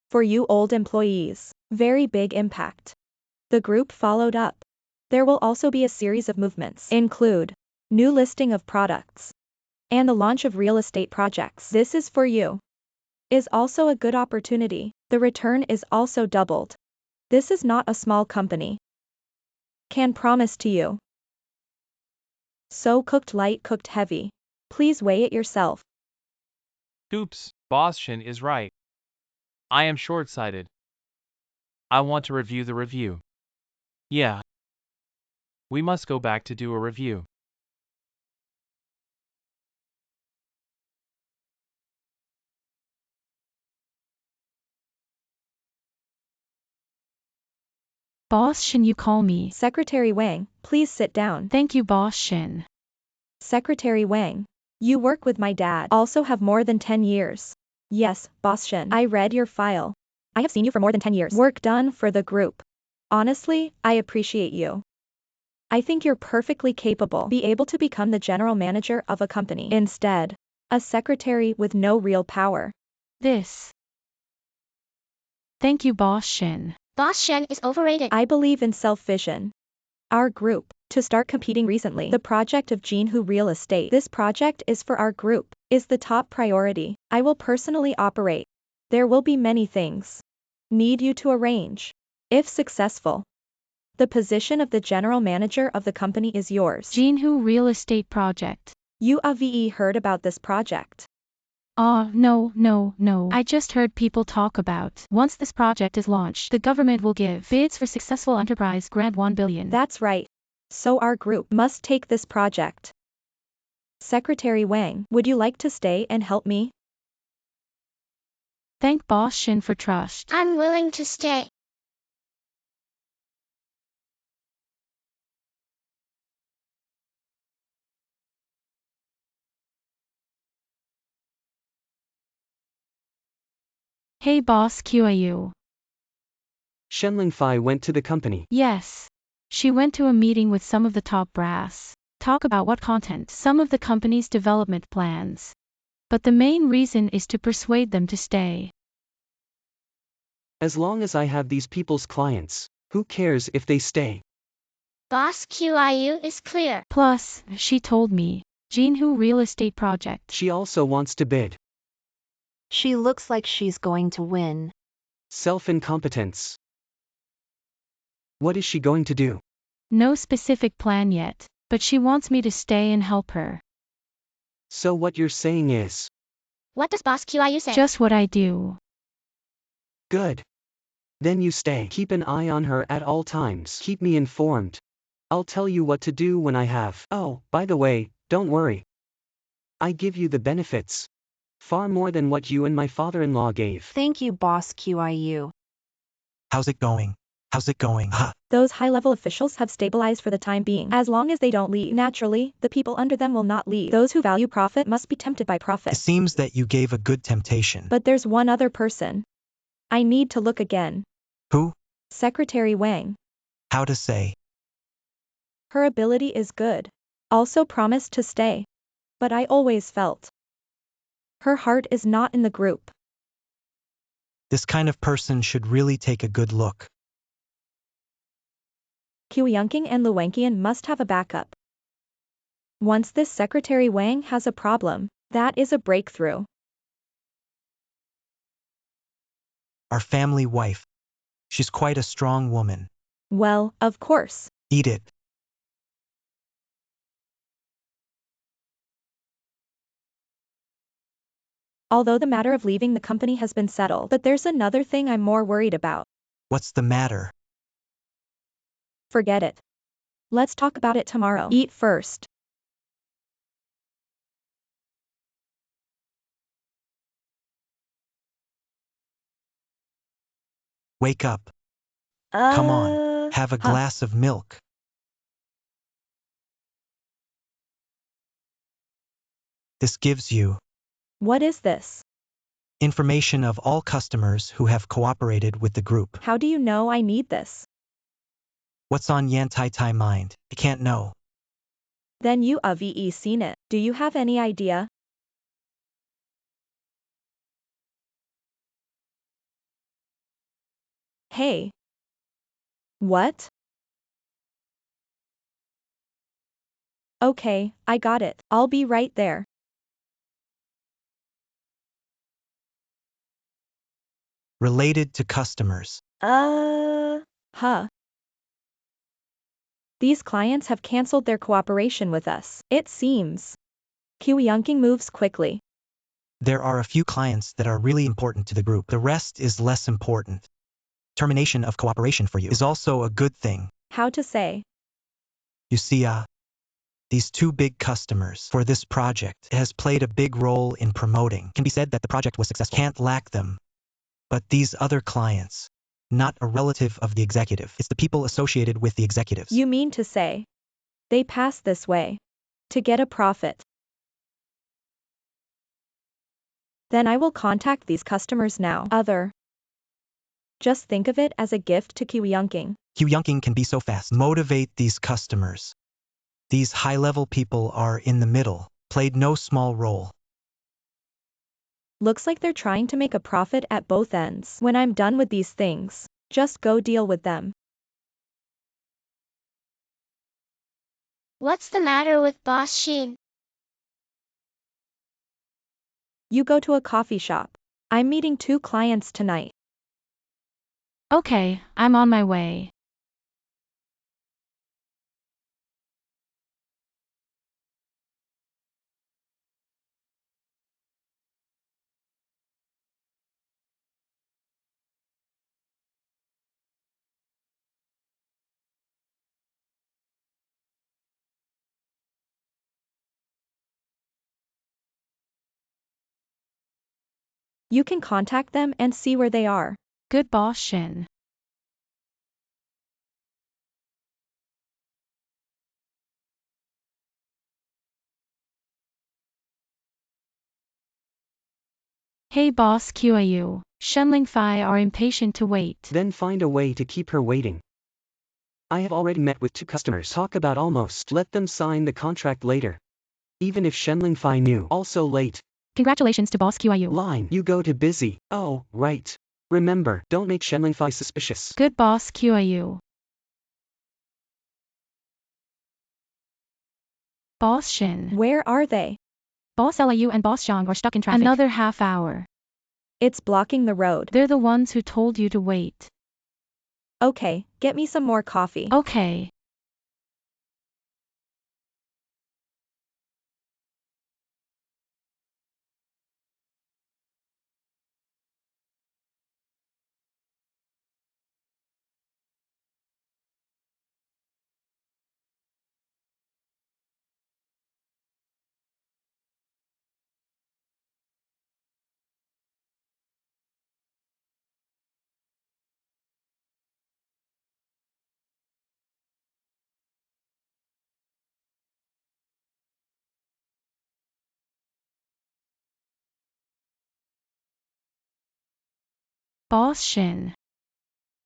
For you old employees, very big impact. The group followed up. There will also be a series of movements, include new listing of products and the launch of real estate projects. This is for you. Is also a good opportunity. The return is also doubled. This is not a small company. Can promise to you. So cooked light, cooked heavy. Please weigh it yourself. Oops, Boss Shin is right. I am short-sighted. I want to review the review. Yeah. We must go back to do a review. Boss Shin, you call me. Secretary Wang, please sit down. Thank you, Boss Shin. Secretary Wang. You work with my dad. Also have more than 10 years. Yes, Boss Shin. I read your file. I have seen you for more than 10 years. Work done for the group. Honestly, I appreciate you. I think you're perfectly capable. Be able to become the general manager of a company. Instead, a secretary with no real power. This. Thank you, Boss Shin. Boss Shen is overrated. I believe in self-vision. Our group, to start competing recently, the project of Jinhu Real Estate. This project is for our group, is the top priority. I will personally operate. There will be many things. Need you to arrange. If successful, the position of the general manager of the company is yours. Jinhu Real Estate Project. You have heard about this project. No. I just heard people talk about. Once this project is launched, the government will give bids for successful enterprise grant 1 billion. That's right. So our group must take this project. Secretary Wang, would you like to stay and help me? Thank Boss Shin for trust. I'm willing to stay. Hey Boss QAU. Shenling Fai went to the company. Yes. She went to a meeting with some of the top brass. Talk about what content, some of the company's development plans. But the main reason is to persuade them to stay. As long as I have these people's clients, who cares if they stay? Boss QIU is clear. Plus, she told me, Jinhu Real Estate Project. She also wants to bid. She looks like she's going to win. Self-incompetence. What is she going to do? No specific plan yet, but she wants me to stay and help her. So what you're saying is, What does Boss QIU say? Just what I do. good. Then you stay. Keep an eye on her at all times. Keep me informed. I'll tell you what to do when I have. Oh, by the way, don't worry. I give you the benefits. Far more than what you and my father-in-law gave. Thank you, Boss QIU. How's it going? How's it going? Ha. Those high-level officials have stabilized for the time being. As long as they don't leave, naturally, the people under them will not leave. Those who value profit must be tempted by profit. It seems that you gave a good temptation. But there's one other person. I need to look again. Who? Secretary Wang. How to say? Her ability is good. Also promised to stay. But I always felt. Her heart is not in the group. This kind of person should really take a good look. Yunking and Luwankian must have a backup. Once this Secretary Wang has a problem, that is a breakthrough. Our family wife. She's quite a strong woman. Well, of course. Eat it. Although the matter of leaving the company has been settled, but there's another thing I'm more worried about. What's the matter? Forget it. Let's talk about it tomorrow. Eat first. Wake up. Come on, have a glass of milk. This gives you. What is this? Information of all customers who have cooperated with the group. How do you know I need this? What's on Yan Tai Tai mind? I can't know. Then you have seen it. Do you have any idea? Hey. What? Okay, I got it. I'll be right there. Related to customers. Huh. These clients have canceled their cooperation with us, it seems. Kyuyunking moves quickly. There are a few clients that are really important to the group. The rest is less important. Termination of cooperation for you is also a good thing. How to say? You see, these two big customers for this project has played a big role in promoting. Can be said that the project was successful. Can't lack them. But these other clients, not a relative of the executive. It's the people associated with the executives. You mean to say, they pass this way to get a profit. Then I will contact these customers now. Just think of it as a gift to Kyuyunking. Kyuyunking can be so fast. Motivate these customers. These high-level people are in the middle, played no small role. Looks like they're trying to make a profit at both ends. When I'm done with these things, just go deal with them. What's the matter with Boss Shin? You go to a coffee shop. I'm meeting 2 clients tonight. Okay, I'm on my way. You can contact them and see where they are. Good boss Shin. Hey boss QAU, Shenling Fai are impatient to wait. Then find a way to keep her waiting. I have already met with 2 customers. Talk about almost. Let them sign the contract later. Even if Shenling Fai knew. Also late. Congratulations to boss QAU. Line. You go to busy. Oh, right. Remember, don't make Shenling Fai suspicious. Good boss QAU. Boss Shin. Where are they? Boss LAU and boss Zhang are stuck in traffic. Another half hour. It's blocking the road. They're the ones who told you to wait. Okay, get me some more coffee. Okay. Boss Shin.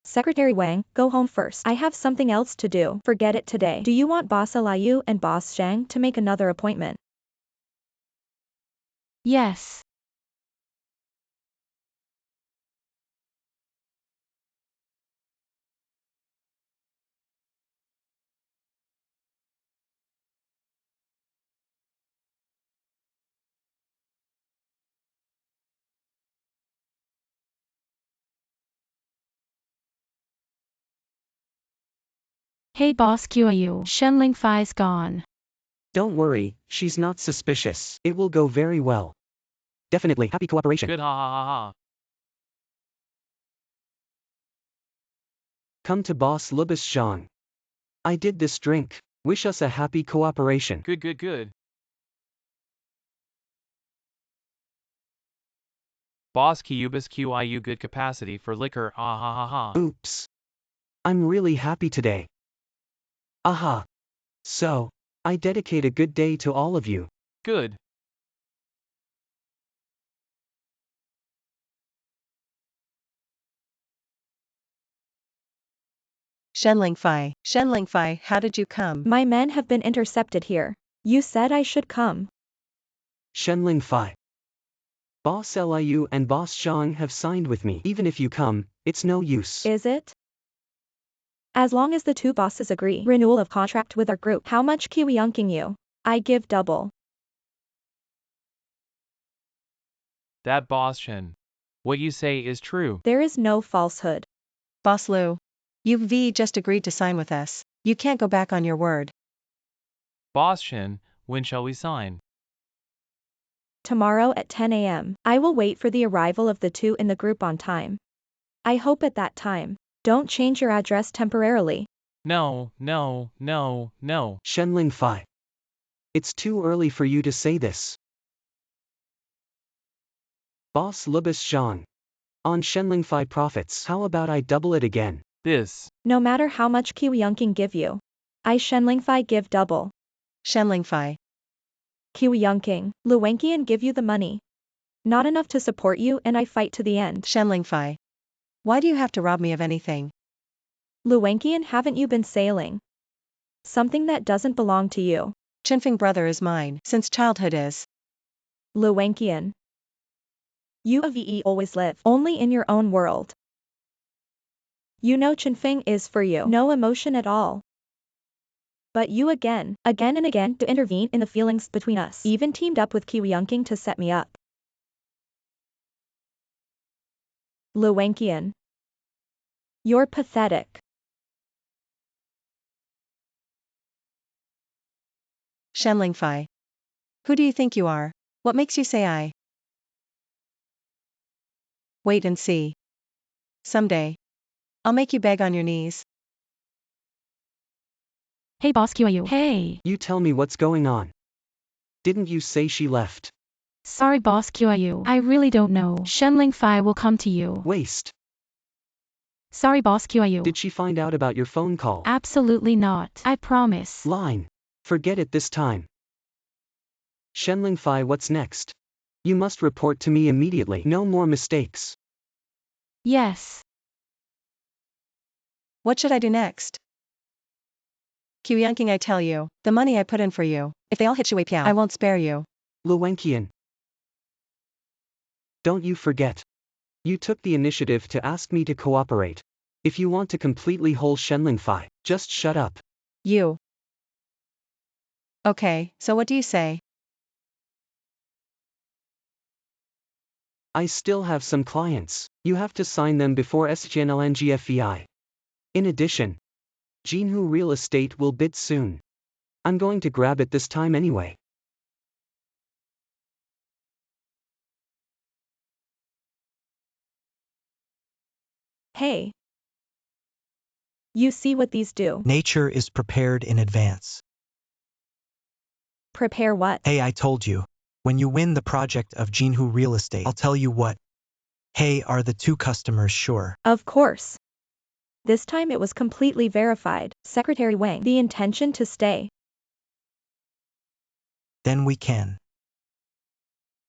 Secretary Wang, go home first. I have something else to do. Forget it today. Do you want Boss Liu and Boss Zhang to make another appointment? Yes. Hey boss QAU, Shenling Fai's gone. Don't worry, she's not suspicious. It will go very well. Definitely happy cooperation. Good ha ha ha ha. Come to boss Lubis Zhang. I did this drink. Wish us a happy cooperation. Good good good. Boss Kyubis QIU good capacity for liquor ah ha ha ha. Oops. I'm really happy today. Aha. So, I dedicate a good day to all of you. Good. Shenling Fai, how did you come? My men have been intercepted here. You said I should come. Shenling Fai. Boss Liu and Boss Zhang have signed with me. Even if you come, it's no use. Is it? As long as the two bosses agree, renewal of contract with our group. How much kiwi yunking you? I give double. That boss Shen. What you say is true. There is no falsehood. Boss Liu. You've just agreed to sign with us. You can't go back on your word. Boss Shen, when shall we sign? Tomorrow at 10 a.m. I will wait for the arrival of the two in the group on time. I hope at that time. Don't change your address temporarily. No. Shenling Fai. It's too early for you to say this. Boss Lubis Zhang. On Shenling Fai profits, how about I double it again? This. No matter how much kiwi yunking give you. I Shenling Fai give double. Shenling Fai. Kiwi yunking, Luwenkian give you the money. Not enough to support you and I fight to the end. Shenling Fai. Why do you have to rob me of anything? Luwenkian, haven't you been sailing? Something that doesn't belong to you. Chinfeng brother is mine, since childhood is. Luwenkian. You of VE always live only in your own world. You know Chinfeng is for you. No emotion at all. But you again and again to intervene in the feelings between us. Even teamed up with Kiwi Yunking to set me up. Luwenkian. You're pathetic. Shenling Fai. Who do you think you are? What makes you say I? Wait and see. Someday. I'll make you beg on your knees. Hey boss QIU. Hey. You tell me what's going on. Didn't you say she left? Sorry boss QIU. I really don't know. Shenling Fai will come to you. Waste. Sorry boss QIU. Did she find out about your phone call? Absolutely not. I promise. Line. Forget it this time. Shenling Fai, what's next? You must report to me immediately. No more mistakes. Yes. What should I do next? Kyuyanking, I tell you, the money I put in for you, if they all hit Shui Piao, I won't spare you. Luwenkian. Don't you forget. You took the initiative to ask me to cooperate. If you want to completely hold Shenling Fai, just shut up. You. Okay, so what do you say? I still have some clients. You have to sign them before SGNLNGFEI. In addition, Jinhu Real Estate will bid soon. I'm going to grab it this time anyway. Hey. You see what these do? Nature is prepared in advance. Prepare what? Hey, I told you. When you win the project of Jinhu Real Estate, I'll tell you what. Hey, are the two customers sure? Of course. This time it was completely verified. Secretary Wang, the intention to stay. Then we can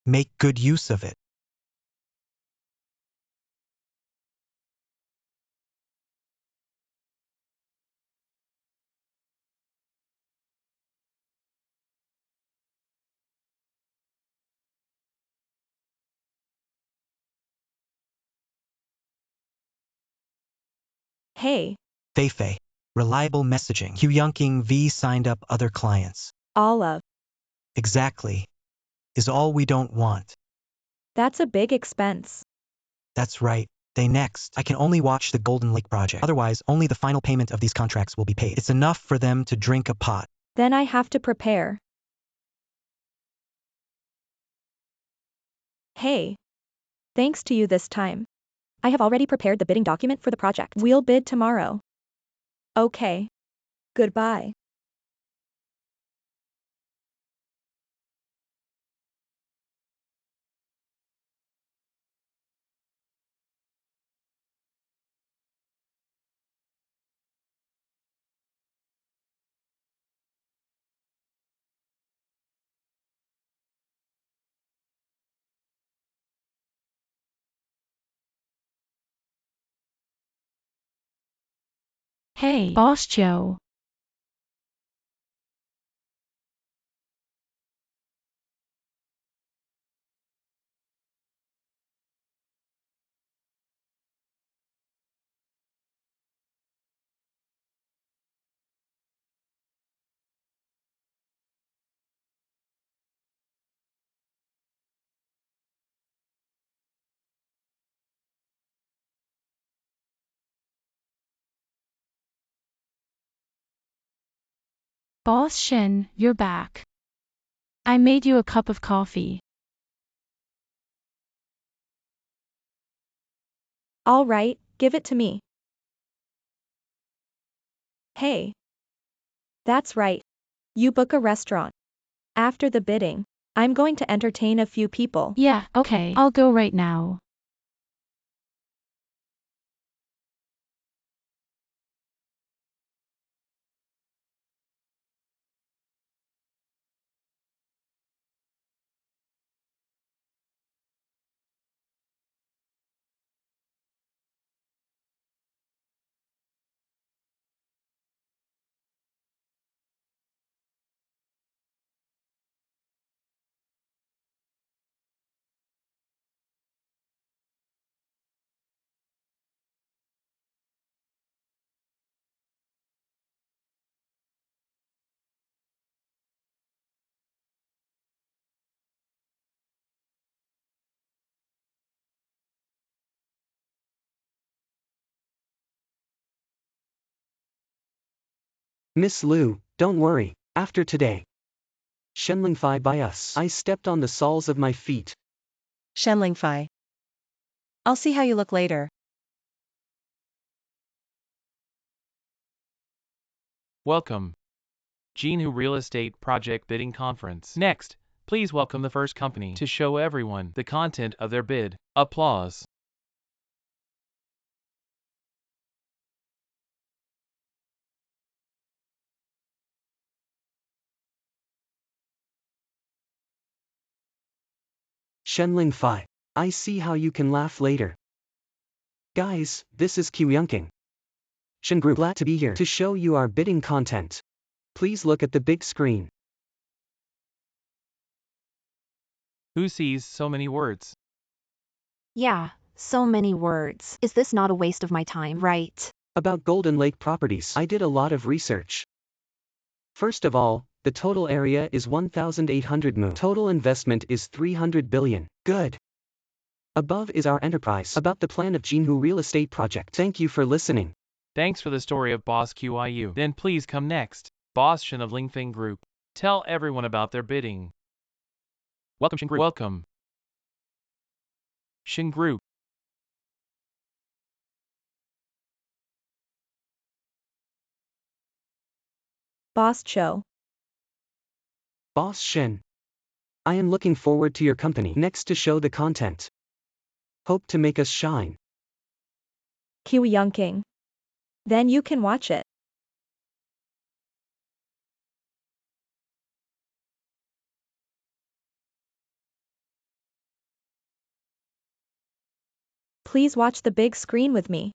make good use of it. Hey. Feifei. Reliable messaging. Hyunking V signed up other clients. All of. Exactly. Is all we don't want. That's a big expense. That's right. They next. I can only watch the Golden Lake project. Otherwise, only the final payment of these contracts will be paid. It's enough for them to drink a pot. Then I have to prepare. Hey. Thanks to you this time. I have already prepared the bidding document for the project. We'll bid tomorrow. Okay. Goodbye. Hey, Boss Joe. Boss Shen, you're back. I made you a cup of coffee. All right, give it to me. Hey. That's right. You book a restaurant. After the bidding, I'm going to entertain a few people. Yeah, okay, I'll go right now. Miss Lu, don't worry, after today. Shenling Fai by us. I stepped on the soles of my feet. Shenling Fai. I'll see how you look later. Welcome. Jinhu Real Estate Project Bidding Conference. Next, please welcome the first company to show everyone the content of their bid. Applause. Shenling Fai. I see how you can laugh later. Guys, this is Kyuyunking. Shen Group glad to be here to show you our bidding content. Please look at the big screen. Who sees so many words? Yeah, so many words. Is this not a waste of my time, right? About Golden Lake Properties, I did a lot of research. First of all, the total area is 1,800 mu. Total investment is 300 billion. Good. Above is our enterprise about the plan of Jinhu Real Estate Project. Thank you for listening. Thanks for the story of Boss QIU. Then please come next. Boss Shen of Lingfeng Group. Tell everyone about their bidding. Welcome Shen Group. Welcome. Shen Group. Boss Cho. Boss Shen. I am looking forward to your company next to show the content. Hope to make us shine. Kyuyunking. Then you can watch it. Please watch the big screen with me.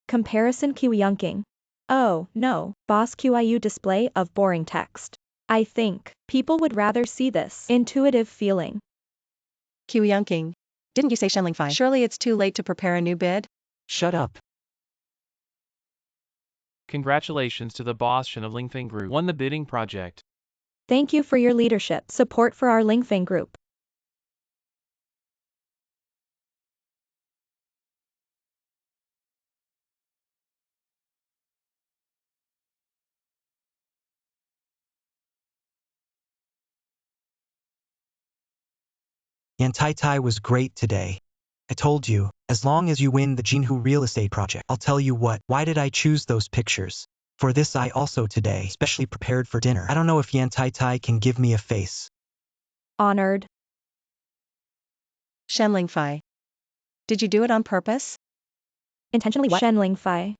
Comparison Kyuyunking. Oh, no, Boss QIU display of boring text. I think people would rather see this intuitive feeling. Kyuyunking. Didn't you say Shenling Fai? Surely it's too late to prepare a new bid? Shut up. Congratulations to the Boss Shen of Lingfeng Group. Won the bidding project. Thank you for your leadership, support for our Lingfeng Group. Yan Tai Tai was great today. I told you, as long as you win the Jinhu real estate project, I'll tell you what, why did I choose those pictures? For this I also today, specially prepared for dinner. I don't know if Yan Tai Tai can give me a face. Honored. Shenling Fai. Did you do it on purpose? Intentionally what? Shenling Fai.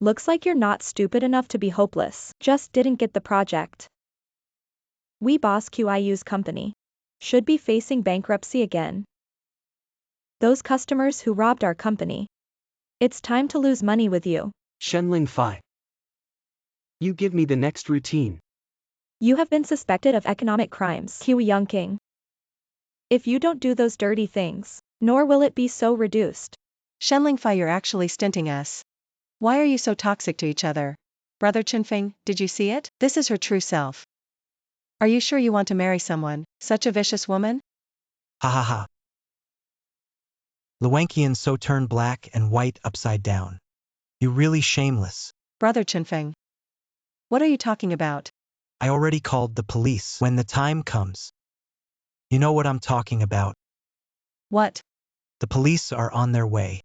Looks like you're not stupid enough to be hopeless, just didn't get the project. We Boss QIU's company should be facing bankruptcy again. Those customers who robbed our company, It's time to lose money with you. Shenling Fai. You give me the next routine. You have been suspected of economic crimes, Kiwi Yongking. If you don't do those dirty things, nor will it be so reduced. Shenling Fai, you're actually stinting us. Why are you so toxic to each other? Brother Chinfeng, did you see it? This is her true self. Are you sure you want to marry someone, such a vicious woman? Ha ha ha. Luanqian so turned black and white upside down. You really shameless. Brother Chinfeng. What are you talking about? I already called the police. When the time comes. You know what I'm talking about. What? The police are on their way.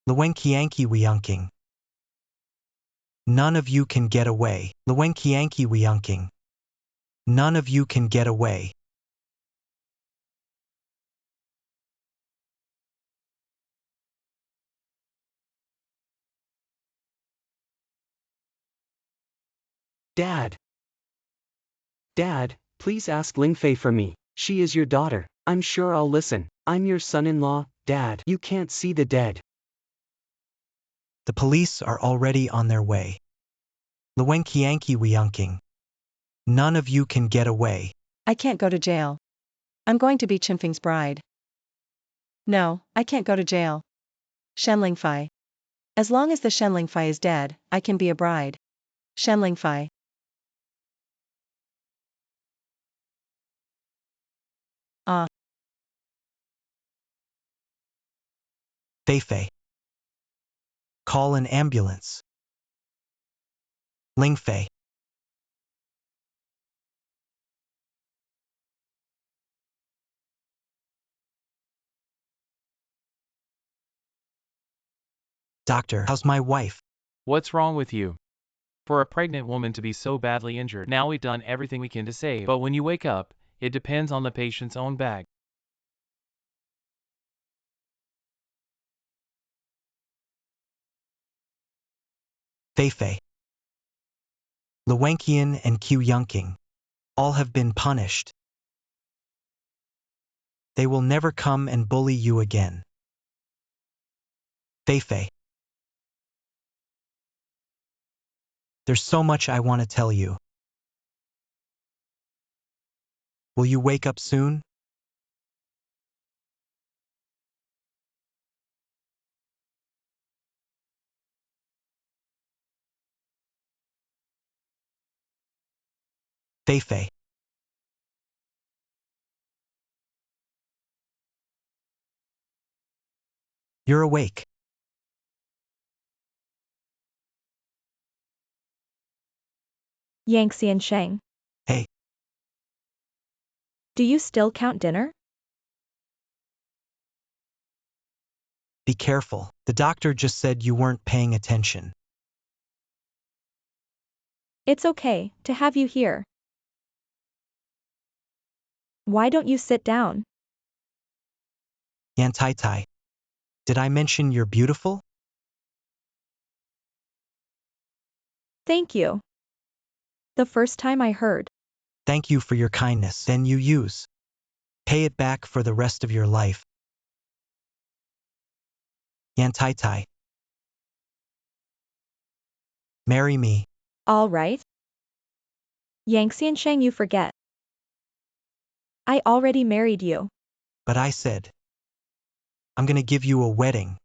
Luanqianki Wiyunking. None of you can get away. Luanqianki Wiyunking. None of you can get away. Dad. Dad, please ask Lingfei for me. She is your daughter. I'm sure I'll listen. I'm your son-in-law, Dad. You can't see the dead. The police are already on their way. Luanqianki Wiyunking. None of you can get away. I can't go to jail. I'm going to be Chinfeng's bride. No, I can't go to jail. Shenling Fai. As long as the Shenling Fai is dead, I can be a bride. Shenling Fai. Feifei. Call an ambulance. Lingfei. Doctor, how's my wife? What's wrong with you? For a pregnant woman to be so badly injured, now we've done everything we can to save, but when you wake up, it depends on the patient's own bag. Feifei. Luanqian and Qiu Yunking. All have been punished. They will never come and bully you again. Feifei. There's so much I want to tell you. Will you wake up soon? Feifei. You're awake. Yang Xian Sheng. Hey. Do you still count dinner? Be careful. The doctor just said you weren't paying attention. It's okay to have you here. Why don't you sit down? Yan Tai Tai. Did I mention you're beautiful? Thank you. The first time I heard. Thank you for your kindness. Then you use. Pay it back for the rest of your life. Yan Tai Tai. Marry me. All right. Yang Xian Sheng, you forget. I already married you. But I said. I'm gonna give you a wedding.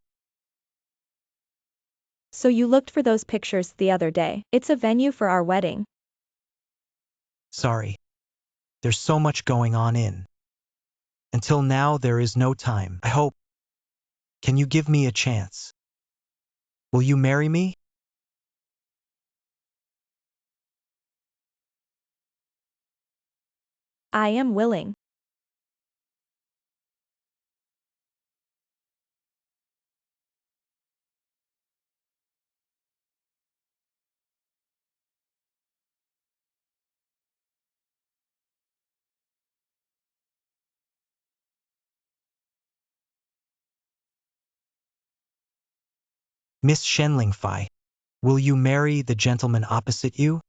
So you looked for those pictures the other day. It's a venue for our wedding. Sorry. There's so much going on in. Until now there is no time. I hope. Can you give me a chance? Will you marry me? I am willing. Miss Shenling Fai. Will you marry the gentleman opposite you?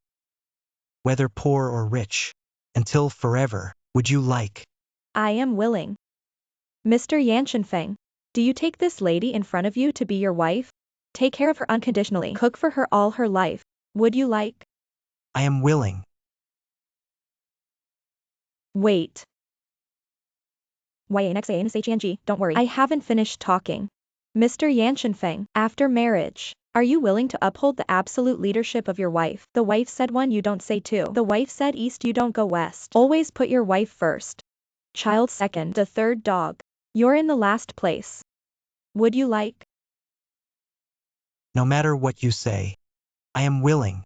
Whether poor or rich. Until forever, would you like? I am willing. Mr. Yan Shenfeng, do you take this lady in front of you to be your wife? Take care of her unconditionally. Cook for her all her life. Would you like? I am willing. Wait. YANXANSHANG, don't worry. I haven't finished talking. Mr. Yanshinfeng, after marriage, are you willing to uphold the absolute leadership of your wife? The wife said one, you don't say two. The wife said east, you don't go west. Always put your wife first. Child second. The third dog. You're in the last place. Would you like? No matter what you say, I am willing.